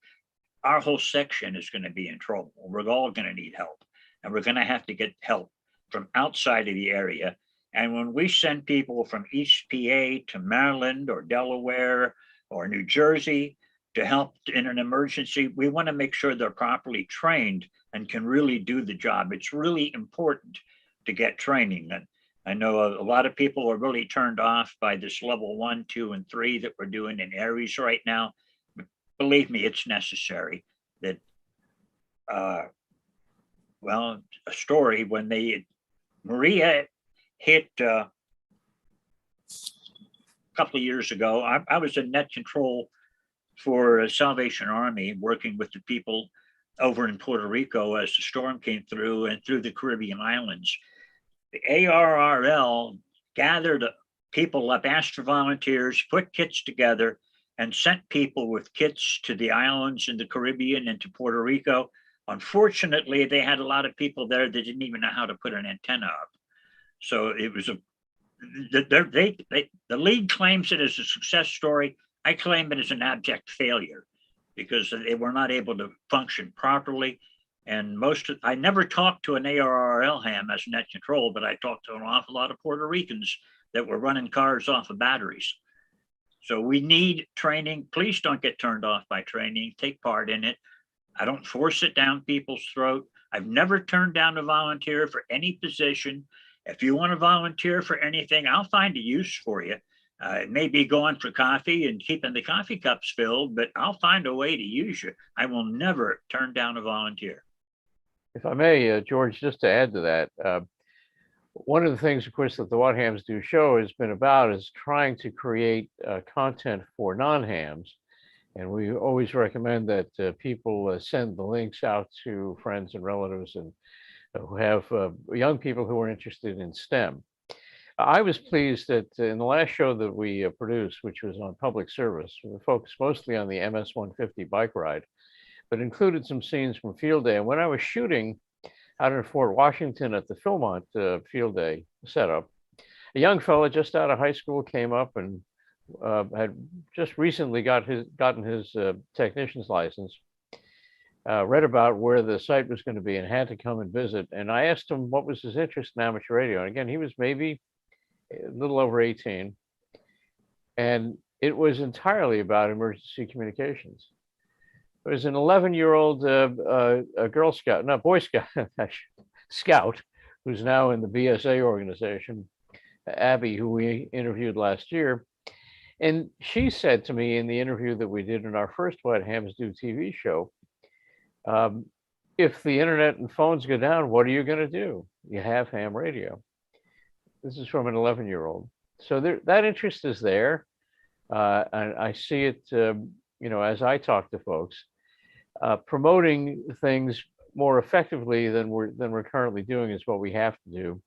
Speaker 14: our whole section is going to be in trouble. We're all going to need help, and we're going to have to get help from outside of the area. And when we send people from East PA to Maryland or Delaware or New Jersey to help in an emergency, we want to make sure they're properly trained and can really do the job. It's really important to get training. And I know a lot of people are really turned off by this level 1, 2, and 3 that we're doing in Aries right now. But believe me, it's necessary. That, well, a story when Maria hit a couple of years ago, I was in net control for Salvation Army, working with the people over in Puerto Rico as the storm came through and through the Caribbean islands. The ARRL gathered people up, asked for volunteers, put kits together, and sent people with kits to the islands in the Caribbean and to Puerto Rico. Unfortunately, they had a lot of people there that didn't even know how to put an antenna up. So it was the league claims it as a success story. I claim it as an abject failure because they were not able to function properly. And I never talked to an ARRL ham as net control, but I talked to an awful lot of Puerto Ricans that were running cars off of batteries. So we need training. Please don't get turned off by training. Take part in it. I don't force it down people's throat. I've never turned down a volunteer for any position. If you want to volunteer for anything, I'll find a use for you. It may be going for coffee and keeping the coffee cups filled, but I'll find a way to use you. I will never turn down a volunteer.
Speaker 10: If I may, George, just to add to that, one of the things, of course, that the What Hams Do show has been about is trying to create content for non-hams. And we always recommend that people send the links out to friends and relatives and who have young people who are interested in STEM. I was pleased that in the last show that we produced, which was on public service, we focused mostly on the MS-150 bike ride, but included some scenes from Field Day. And when I was shooting out in Fort Washington at the Philmont Field Day setup, a young fellow just out of high school came up and had just recently gotten his technician's license, read about where the site was going to be and had to come and visit. And I asked him what was his interest in amateur radio. And again, he was maybe a little over 18. And it was entirely about emergency communications. There was an 11-year-old Girl Scout, not Boy Scout, Scout, who's now in the BSA organization, Abby, who we interviewed last year. And she said to me in the interview that we did in our first What Hams Do TV show, if the internet and phones go down, what are you going to do? You have ham radio. This is from an 11-year-old. So that interest is there. And I see it, as I talk to folks, promoting things more effectively than we're currently doing is what we have to do.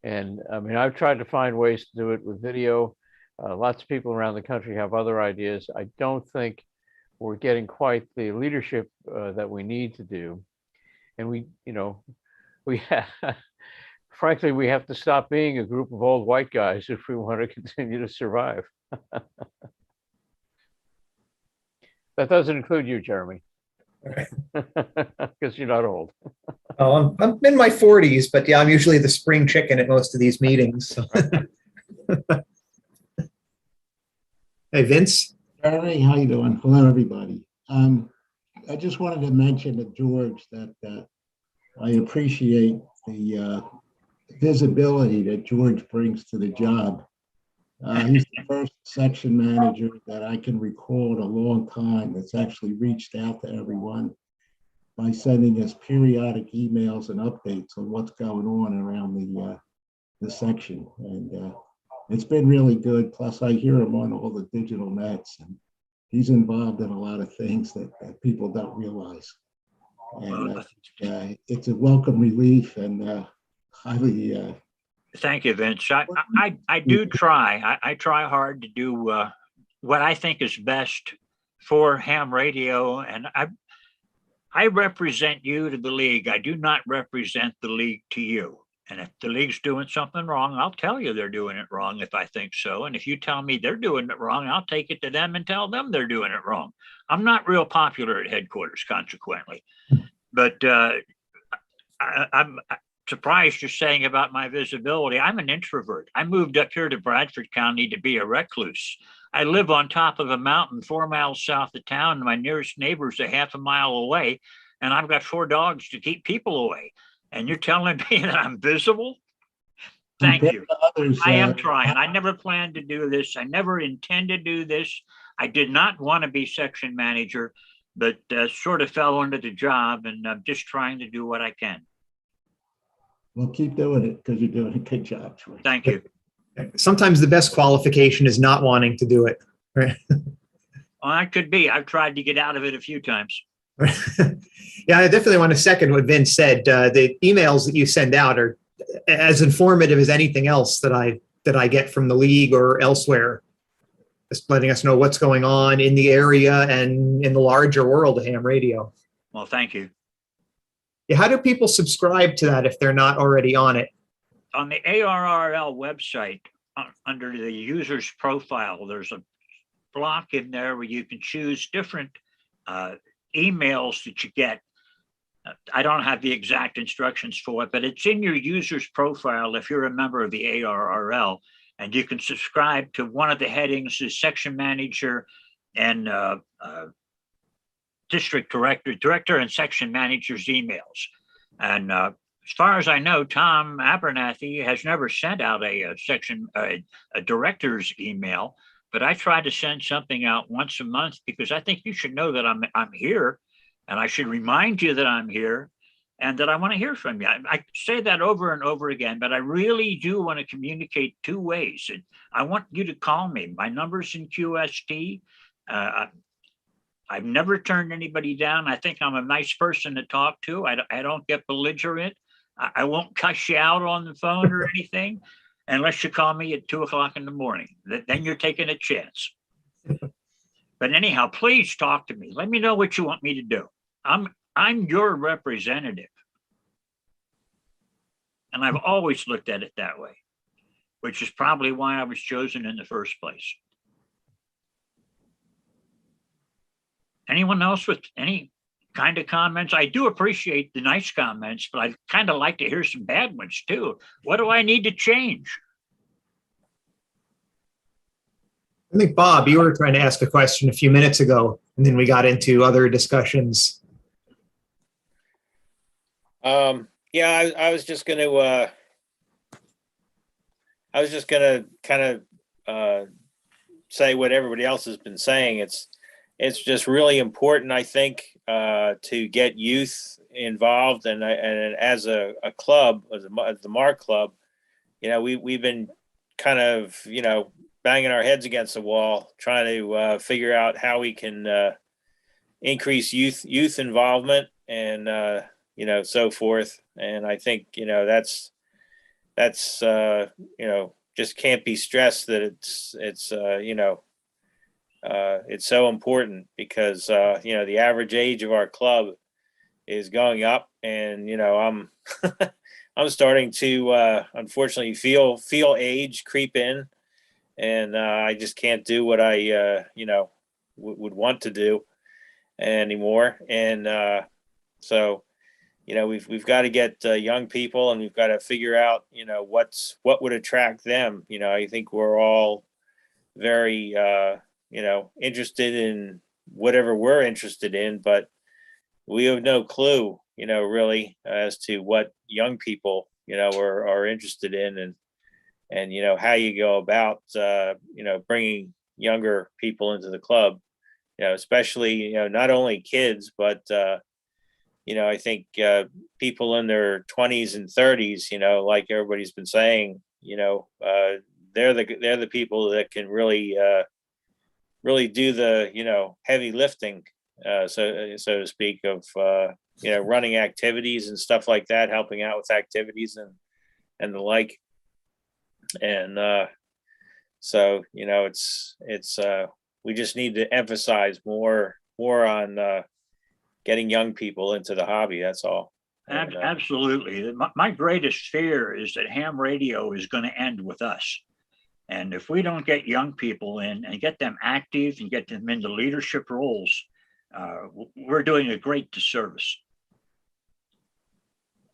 Speaker 10: And I mean, I've tried to find ways to do it with video. Lots of people around the country have other ideas. I don't think we're getting quite the leadership that we need to do. And frankly, we have to stop being a group of old white guys if we want to continue to survive. That doesn't include you, Jeremy. Because you're not old.
Speaker 3: Oh, I'm in my 40s, but yeah, I'm usually the spring chicken at most of these meetings. So. Hey, Vince.
Speaker 5: Jeremy, how you doing? Hello, everybody. I just wanted to mention to George that I appreciate the visibility that George brings to the job. He's the first section manager that I can recall in a long time that's actually reached out to everyone by sending us periodic emails and updates on what's going on around the section. And it's been really good. Plus, I hear him on all the digital nets, and he's involved in a lot of things that people don't realize. And it's a welcome relief and highly.
Speaker 14: Thank you, Vince. I do try. I try hard to do what I think is best for ham radio, and I represent you to the league. I do not represent the league to you. And if the league's doing something wrong, I'll tell you they're doing it wrong if I think so. And if you tell me they're doing it wrong, I'll take it to them and tell them they're doing it wrong. I'm not real popular at headquarters, consequently. But I'm surprised you're saying about my visibility. I'm an introvert. I moved up here to Bradford County to be a recluse. I live on top of a mountain 4 miles south of town, and my nearest neighbor's a half a mile away, and I've got 4 dogs to keep people away. And you're telling me that I'm visible? Thank you.
Speaker 5: Others,
Speaker 14: I am trying. I never planned to do this. I never intend to do this. I did not want to be section manager, but sort of fell into the job, and I'm just trying to do what I can.
Speaker 5: Well, keep doing it because you're doing a good job, George.
Speaker 14: Thank you.
Speaker 3: Sometimes the best qualification is not wanting to do it. Right?
Speaker 14: Well, that could be. I've tried to get out of it a few times.
Speaker 3: Yeah, I definitely want to second what Vince said. The emails that you send out are as informative as anything else that I get from the league or elsewhere, just letting us know what's going on in the area and in the larger world of ham radio.
Speaker 14: Well, thank you.
Speaker 3: Yeah, how do people subscribe to that if they're not already on it?
Speaker 14: On the ARRL website, under the user's profile, there's a block in there where you can choose different emails that you get. I don't have the exact instructions for it, but it's in your user's profile if you're a member of the ARRL, and you can subscribe to one of the headings is section manager and district director and section manager's emails. And as far as I know, Tom Abernathy has never sent out a director's email, but I try to send something out once a month because I think you should know that I'm here, and I should remind you that I'm here and that I want to hear from you. I say that over and over again, but I really do want to communicate 2 ways. And I want you to call me. My number's in QST. I've never turned anybody down. I think I'm a nice person to talk to. I don't get belligerent. I won't cuss you out on the phone or anything unless you call me at 2 o'clock in the morning. Then you're taking a chance. But anyhow, please talk to me. Let me know what you want me to do. I'm your representative. And I've always looked at it that way, which is probably why I was chosen in the first place. Anyone else with any kind of comments? I do appreciate the nice comments, but I'd kind of like to hear some bad ones too. What do I need to change?
Speaker 3: I think, Bob, you were trying to ask a question a few minutes ago, and then we got into other discussions.
Speaker 13: Yeah, I was just going to kind of say what everybody else has been saying. It's just really important, I think, to get youth involved, and as a club, as the MARC club, we've been kind of banging our heads against the wall, trying to figure out how we can increase youth involvement and so forth. And I think that's just can't be stressed that it's so important because the average age of our club is going up, and I'm I'm starting to unfortunately feel age creep in, and I just can't do what I would want to do anymore. And so we've got to get young people, and we've got to figure out what would attract them. I think we're all very interested in whatever we're interested in, but we have no clue, really as to what young people, are interested in, and how you go about, bringing younger people into the club, especially, not only kids, but, I think people in their 20s and 30s, like everybody's been saying, they're the people that can really do the heavy lifting, so to speak, of running activities and stuff like that, helping out with activities and the like. And so it's we just need to emphasize more on getting young people into the hobby. That's all.
Speaker 14: Absolutely. My greatest fear is that ham radio is going to end with us. And if we don't get young people in and get them active and get them into leadership roles, we're doing a great disservice.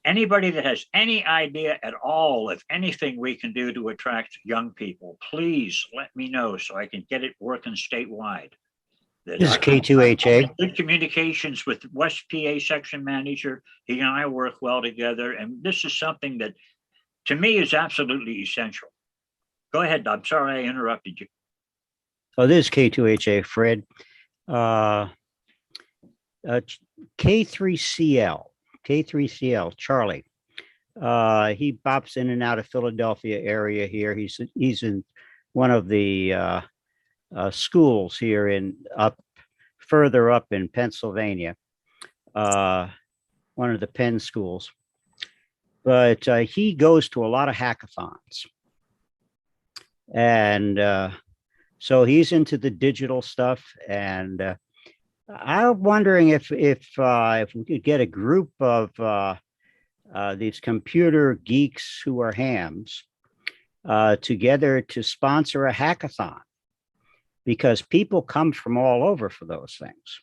Speaker 14: Anybody that has any idea at all of anything we can do to attract young people, please let me know so I can get it working statewide.
Speaker 6: This is K2HA.
Speaker 14: Good communications with West PA section manager. He and I work well together. And this is something that to me is absolutely essential. Go ahead. I'm sorry I interrupted you.
Speaker 6: Oh, this is K2HA, Fred. K3CL, Charlie. He bops in and out of Philadelphia area here. He's in one of the schools here further up in Pennsylvania, one of the Penn schools. But he goes to a lot of hackathons. And so he's into the digital stuff. And I'm wondering if we could get a group of these computer geeks who are hams together to sponsor a hackathon, because people come from all over for those things.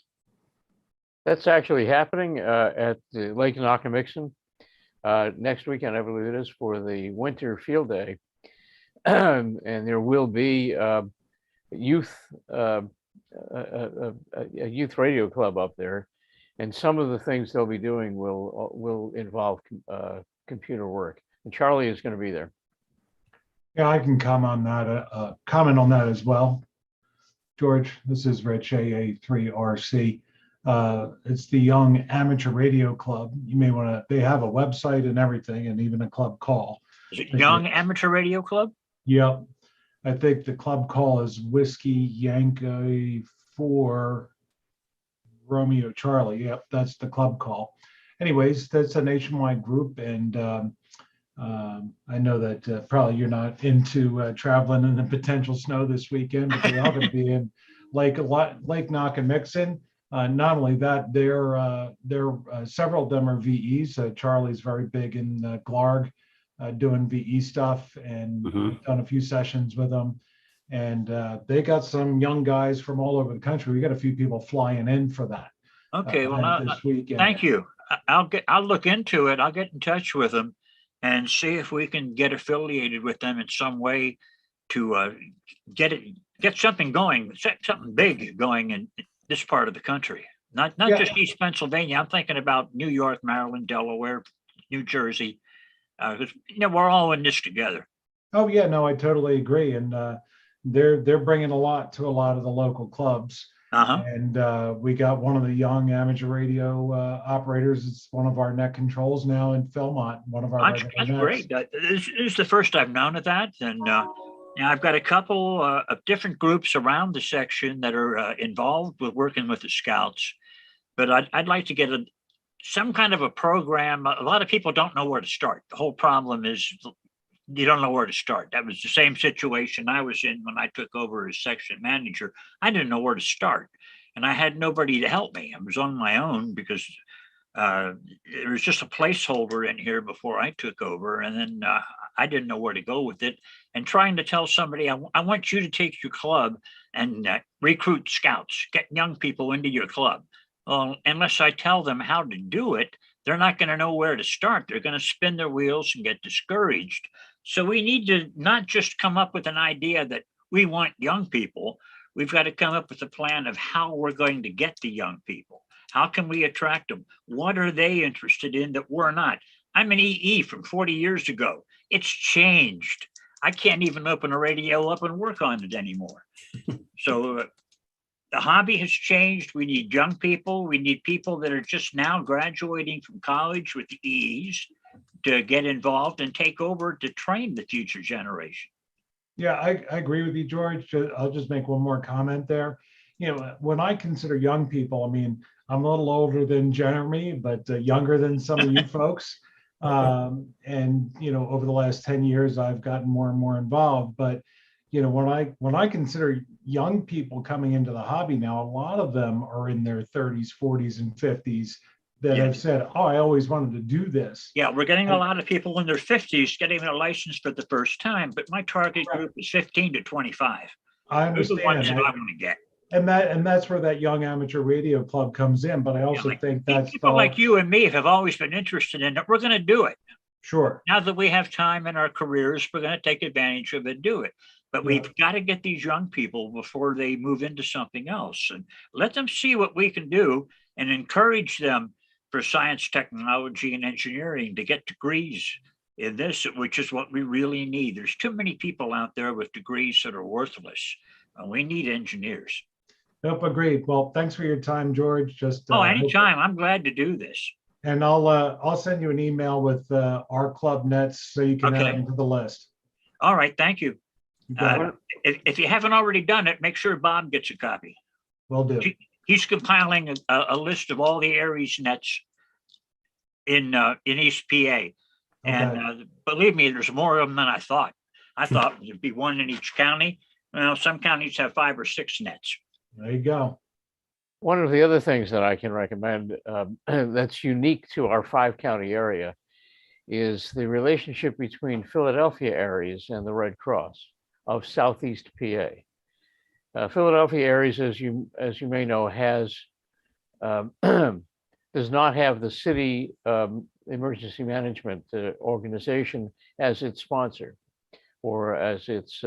Speaker 10: That's actually happening at the Lake Knockemixon next weekend, I believe it is, for the winter field day. And there will be a youth radio club up there, and some of the things they'll be doing will involve computer work. And Charlie is going to be there.
Speaker 7: Yeah, I can comment on that as well. George, this is Rich, AA3RC. It's the Young Amateur Radio Club. You may want to, they have a website and everything, and even a club call.
Speaker 14: Is it Young Amateur Radio Club?
Speaker 7: Yep. I think the club call is Whiskey Yankee 4 Romeo Charlie. Yep, that's the club call. Anyways, that's a nationwide group, and I know that probably you're not into traveling in the potential snow this weekend, but they are going to be in Lake Knockemixon. Not only that, several of them are VEs. Charlie's very big in Glarg, doing VE stuff, and done a few sessions with them. And they got some young guys from all over the country. We got a few people flying in for that.
Speaker 14: Okay, well,
Speaker 7: this weekend.
Speaker 14: Thank you. I'll look into it. I'll get in touch with them and see if we can get affiliated with them in some way to get something going, something big going in this part of the country. Not just East Pennsylvania. I'm thinking about New York, Maryland, Delaware, New Jersey. Because we're all in this together.
Speaker 7: Oh yeah, no, I totally agree, and they're bringing a lot to a lot of the local clubs. And we got one of the young amateur radio operators. It's one of our net controls now in Philmont. One of our
Speaker 14: that's great. This is the first I've known of that, and I've got a couple of different groups around the section that are involved with working with the Scouts. But I'd like to get some kind of a program. A lot of people don't know where to start. The whole problem is you don't know where to start. That was the same situation I was in when I took over as section manager. I didn't know where to start, and I had nobody to help me. I was on my own because there was just a placeholder in here before I took over, and then I didn't know where to go with it. And trying to tell somebody, I want you to take your club and recruit scouts, get young people into your club. Well, unless I tell them how to do it, they're not going to know where to start. They're going to spin their wheels and get discouraged. So we need to not just come up with an idea that we want young people. We've got to come up with a plan of how we're going to get the young people. How can we attract them? What are they interested in that we're not? I'm an EE from 40 years ago. It's changed. I can't even open a radio up and work on it anymore. So the hobby has changed. We need young people. We need people that are just now graduating from college with the E's to get involved and take over to train the future generation.
Speaker 7: Yeah, I agree with you, George. I'll just make one more comment there. When I consider young people, I mean, I'm a little older than Jeremy, but younger than some of you folks. And, over the last 10 years, I've gotten more and more involved. But, when I consider young people coming into the hobby now, a lot of them are in their 30s, 40s, and 50s. that
Speaker 14: Yeah.
Speaker 7: have said, oh, I always wanted to do this.
Speaker 14: Yeah, we're getting a lot of people in their 50s getting their license for the first time, but my target group is 15 to 25.
Speaker 7: I
Speaker 14: Those are the ones
Speaker 7: understand.
Speaker 14: that I want to get.
Speaker 7: And that's where that Young Amateur Radio Club comes in. But I also think that's
Speaker 14: People like you and me have always been interested in it. We're going to do it.
Speaker 7: Sure.
Speaker 14: Now that we have time in our careers, we're going to take advantage of it and do it. But we've got to get these young people before they move into something else and let them see what we can do and encourage them for science, technology, and engineering to get degrees in this, which is what we really need. There's too many people out there with degrees that are worthless. And we need engineers.
Speaker 7: Nope, agreed. Well, thanks for your time, George. Just
Speaker 14: Anytime. I'm glad to do this.
Speaker 7: And I'll send you an email with our club nets so you can add them to the list.
Speaker 14: All right, thank you.
Speaker 7: You got it.
Speaker 14: If you haven't already done it, make sure Bob gets a copy.
Speaker 7: Will do.
Speaker 14: He's compiling a list of all the Aries nets in East PA. And believe me, there's more of them than I thought. I thought there'd be one in each county. Well, some counties have 5 or 6 nets.
Speaker 7: There you go.
Speaker 10: One of the other things that I can recommend that's unique to our 5-county area is the relationship between Philadelphia Aries and the Red Cross of Southeast PA. Philadelphia Aries, as you may know, has does not have the city emergency management organization as its sponsor or as its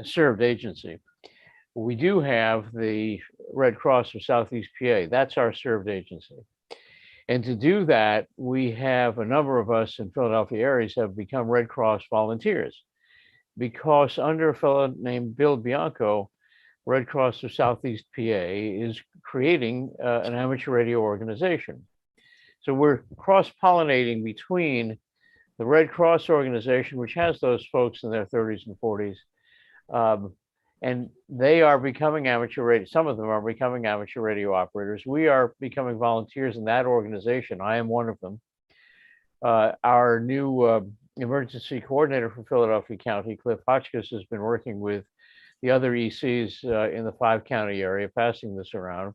Speaker 10: served agency. We do have the Red Cross of Southeast PA. That's our served agency. And to do that, we have a number of us in Philadelphia Aries have become Red Cross volunteers because under a fellow named Bill Bianco, Red Cross of Southeast PA is creating an amateur radio organization. So we're cross-pollinating between the Red Cross organization, which has those folks in their 30s and 40s, and they are becoming amateur radio. Some of them are becoming amateur radio operators. We are becoming volunteers in that organization. I am one of them. Our new emergency coordinator for Philadelphia County, Cliff Hotchkiss, has been working with the other ECs in the 5-county area, passing this around.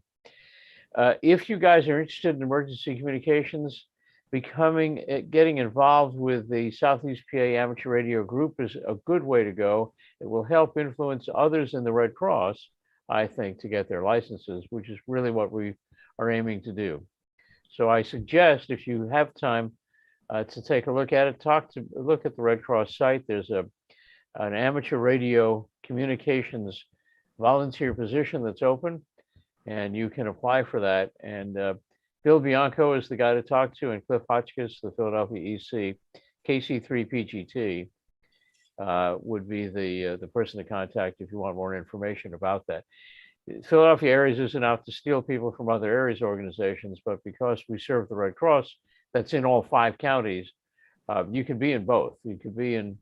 Speaker 10: If you guys are interested in emergency communications, getting involved with the Southeast PA Amateur Radio Group is a good way to go. It will help influence others in the Red Cross, I think, to get their licenses, which is really what we are aiming to do. So I suggest, if you have time, to take a look at it, look at the Red Cross site. There's an amateur radio communications volunteer position that's open, and you can apply for that. And Bill Bianco is the guy to talk to, and Cliff Hotchkiss, the Philadelphia EC, KC3PGT, would be the person to contact if you want more information about that. Philadelphia Aries isn't out to steal people from other Aries organizations, but because we serve the Red Cross, that's in all 5 counties, you can be in both. You could be in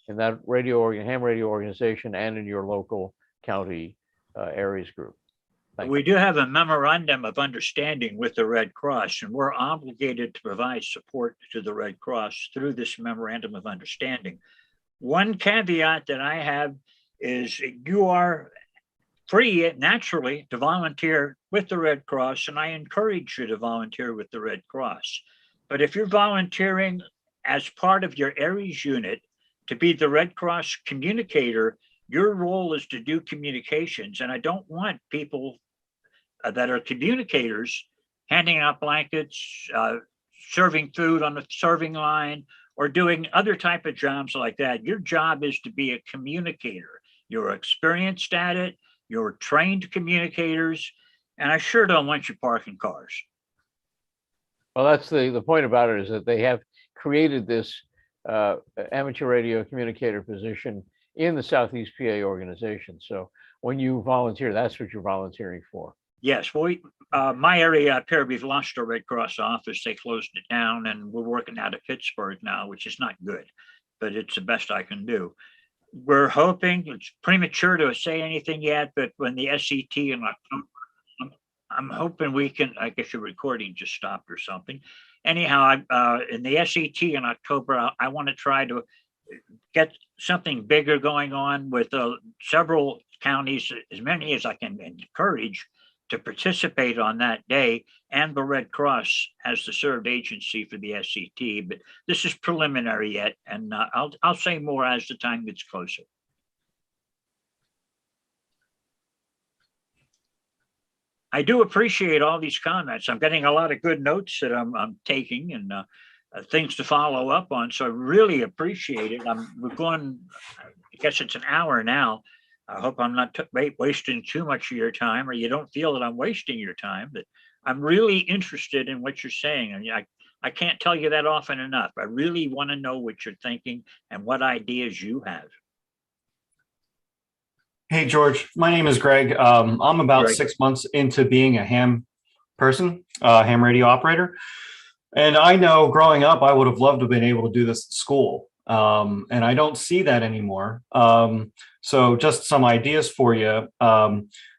Speaker 10: that ham radio organization and in your local county Aries group.
Speaker 14: We do have a memorandum of understanding with the Red Cross, and we're obligated to provide support to the Red Cross through this memorandum of understanding. One caveat that I have is you are free naturally to volunteer with the Red Cross, and I encourage you to volunteer with the Red Cross. But if you're volunteering as part of your Aries unit to be the Red Cross communicator, your role is to do communications. And I don't want people that are communicators handing out blankets, serving food on the serving line, or doing other type of jobs like that. Your job is to be a communicator. You're experienced at it. You're trained communicators. And I sure don't want you parking cars.
Speaker 10: Well, that's the point about it, is that they have created this amateur radio communicator position in the Southeast PA organization. So when you volunteer, that's what you're volunteering for.
Speaker 14: Yes, well, my area up here, we've lost our Red Cross office. They closed it down, and we're working out of Pittsburgh now, which is not good, but it's the best I can do. We're hoping, it's premature to say anything yet, but when the SET in October, I'm hoping we can, I guess your recording just stopped or something. Anyhow, in the SET in October, I want to try to get something bigger going on with several counties, as many as I can encourage, to participate on that day, and the Red Cross as the served agency for the SCT. But this is preliminary yet, and I'll say more as the time gets closer. I do appreciate all these comments. I'm getting a lot of good notes that I'm taking, and things to follow up on. So I really appreciate it. We're going, I guess it's an hour now. I hope I'm not wasting too much of your time, or you don't feel that I'm wasting your time, but I'm really interested in what you're saying. And I can't tell you that often enough. I really want to know what you're thinking and what ideas you have.
Speaker 8: Hey, George, my name is Greg. I'm about
Speaker 14: Greg.
Speaker 8: 6 months into being a ham person, ham radio operator. And I know growing up, I would have loved to have been able to do this at school. And I don't see that anymore. So just some ideas for you.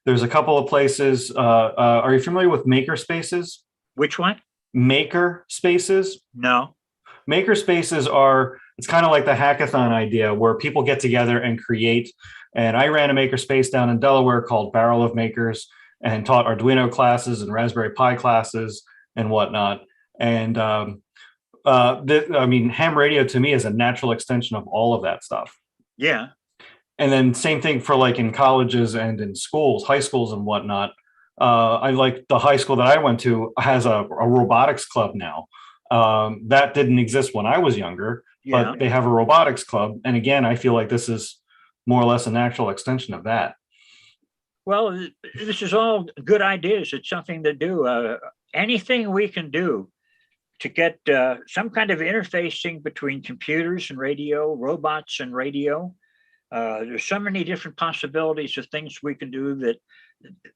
Speaker 8: There's a couple of places. Are you familiar with maker spaces?
Speaker 14: Which one?
Speaker 8: Maker spaces?
Speaker 14: No.
Speaker 8: Maker spaces are, it's kind of like the hackathon idea where people get together and create. And I ran a maker space down in Delaware called Barrel of Makers and taught Arduino classes and Raspberry Pi classes and whatnot. And I mean, ham radio to me is a natural extension of all of that stuff.
Speaker 14: Yeah.
Speaker 8: And then same thing for like in colleges and in schools, high schools and whatnot. I like the high school that I went to has a robotics club now. That didn't exist when I was younger, but they have a robotics club. And again, I feel like this is more or less a natural extension of that.
Speaker 14: Well, this is all good ideas. It's something to do. Anything we can do to get some kind of interfacing between computers and radio, robots and radio. There's so many different possibilities of things we can do that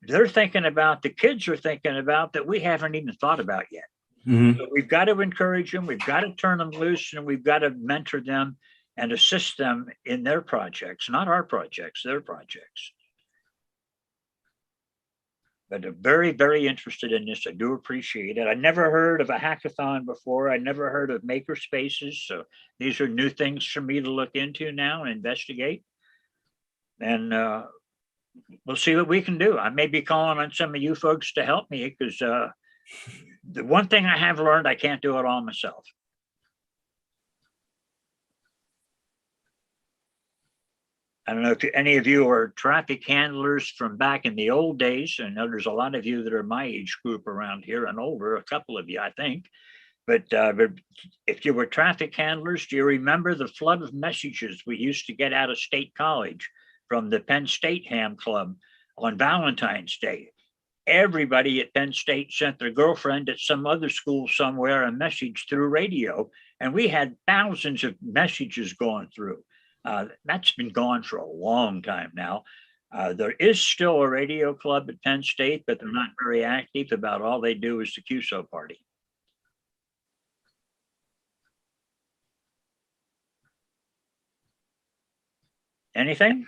Speaker 14: they're thinking about, the kids are thinking about, that we haven't even thought about yet.
Speaker 8: Mm-hmm.
Speaker 14: So we've got to encourage them, we've got to turn them loose, and we've got to mentor them and assist them in their projects, not our projects, their projects. But I'm very, very interested in this. I do appreciate it. I never heard of a hackathon before. I never heard of maker spaces. So these are new things for me to look into now and investigate. And we'll see what we can do. I may be calling on some of you folks to help me, because the one thing I have learned, I can't do it all myself. I don't know if any of you are traffic handlers from back in the old days. I know there's a lot of you that are my age group around here and older, a couple of you, I think. But if you were traffic handlers, do you remember the flood of messages we used to get out of State College from the Penn State Ham Club on Valentine's Day? Everybody at Penn State sent their girlfriend at some other school somewhere a message through radio, and we had thousands of messages going through. That's been gone for a long time now. There is still a radio club at Penn State, but they're not very active. About all they do is the QSO party. Anything?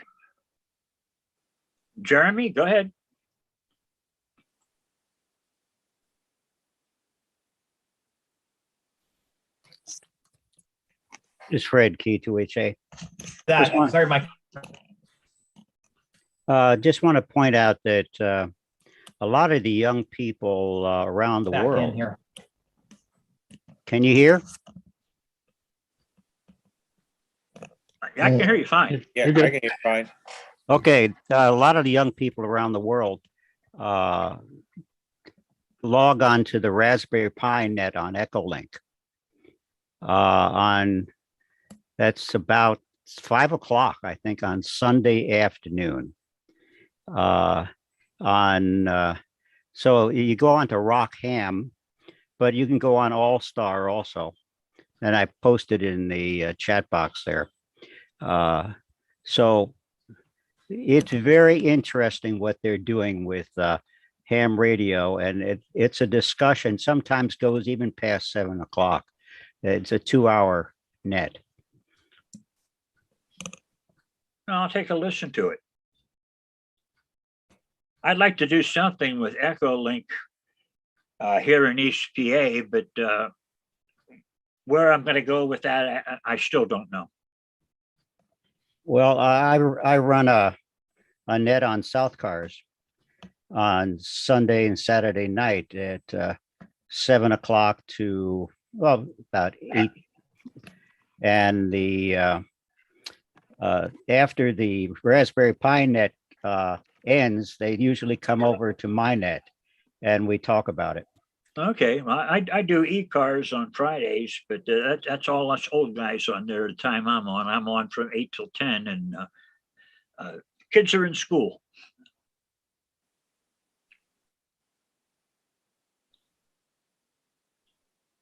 Speaker 14: Jeremy, go ahead.
Speaker 6: It's Fred, Key to HA.
Speaker 3: Sorry, Mike.
Speaker 6: Just want to point out that a lot of the young people around the
Speaker 3: Back
Speaker 6: world.
Speaker 3: in here.
Speaker 6: Can you hear?
Speaker 14: I can hear you fine.
Speaker 13: Yeah, I can hear you fine.
Speaker 6: Okay, a lot of the young people around the world log on to the Raspberry Pi net on Echolink. That's about 5 o'clock, I think, on Sunday afternoon. So you go on to Rock Ham, but you can go on All Star also, and I posted in the chat box there. So it's very interesting what they're doing with ham radio, and it's a discussion. Sometimes goes even past 7 o'clock. It's a 2-hour net.
Speaker 14: I'll take a listen to it. I'd like to do something with Echolink here in East PA, but where I'm going to go with that, I still don't know.
Speaker 6: Well, I run a net on South Cars, on Sunday and Saturday night at 7 o'clock to, well, about 8. And the after the Raspberry Pi Net ends, they usually come over to my net and we talk about it.
Speaker 14: Okay, well, I do e-cars on Fridays, but that's all us old guys on there. The time I'm on. I'm on from 8 till 10, and kids are in school.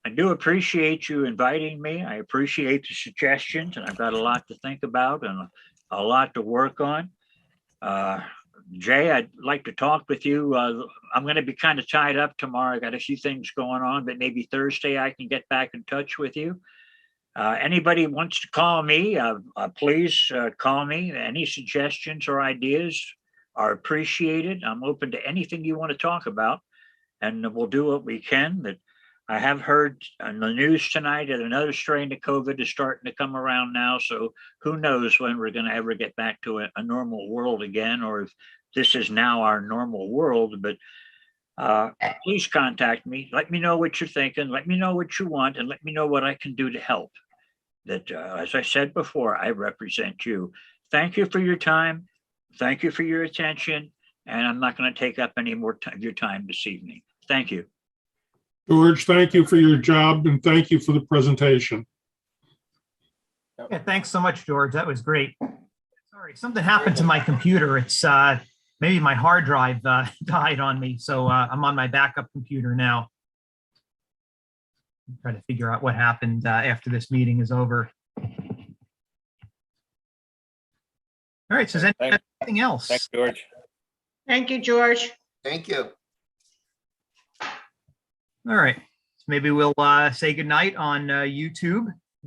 Speaker 14: I do appreciate you inviting me. I appreciate the suggestions, and I've got a lot to think about and a lot to work on. Jay, I'd like to talk with you. I'm going to be kind of tied up tomorrow. I got a few things going on, but maybe Thursday I can get back in touch with you. Anybody wants to call me, please call me. Any suggestions or ideas are appreciated. I'm open to anything you want to talk about, and we'll do what we can. But I have heard on the news tonight that another strain of COVID is starting to come around now. So who knows when we're going to ever get back to a normal world again, or if this is now our normal world. But please contact me. Let me know what you're thinking. Let me know what you want, and let me know what I can do to help. That, as I said before, I represent you. Thank you for your time. Thank you for your attention. And I'm not going to take up any more of your time this evening. Thank you.
Speaker 11: George, thank you for your job and thank you for the presentation.
Speaker 3: Yeah, thanks so much, George. That was great. Sorry, something happened to my computer. It's maybe my hard drive died on me. So I'm on my backup computer now. I'm trying to figure out what happened after this meeting is over. All right, so is anything else?
Speaker 13: Thanks, George.
Speaker 12: Thank you, George.
Speaker 2: Thank you.
Speaker 3: All right, so maybe we'll say goodnight on YouTube.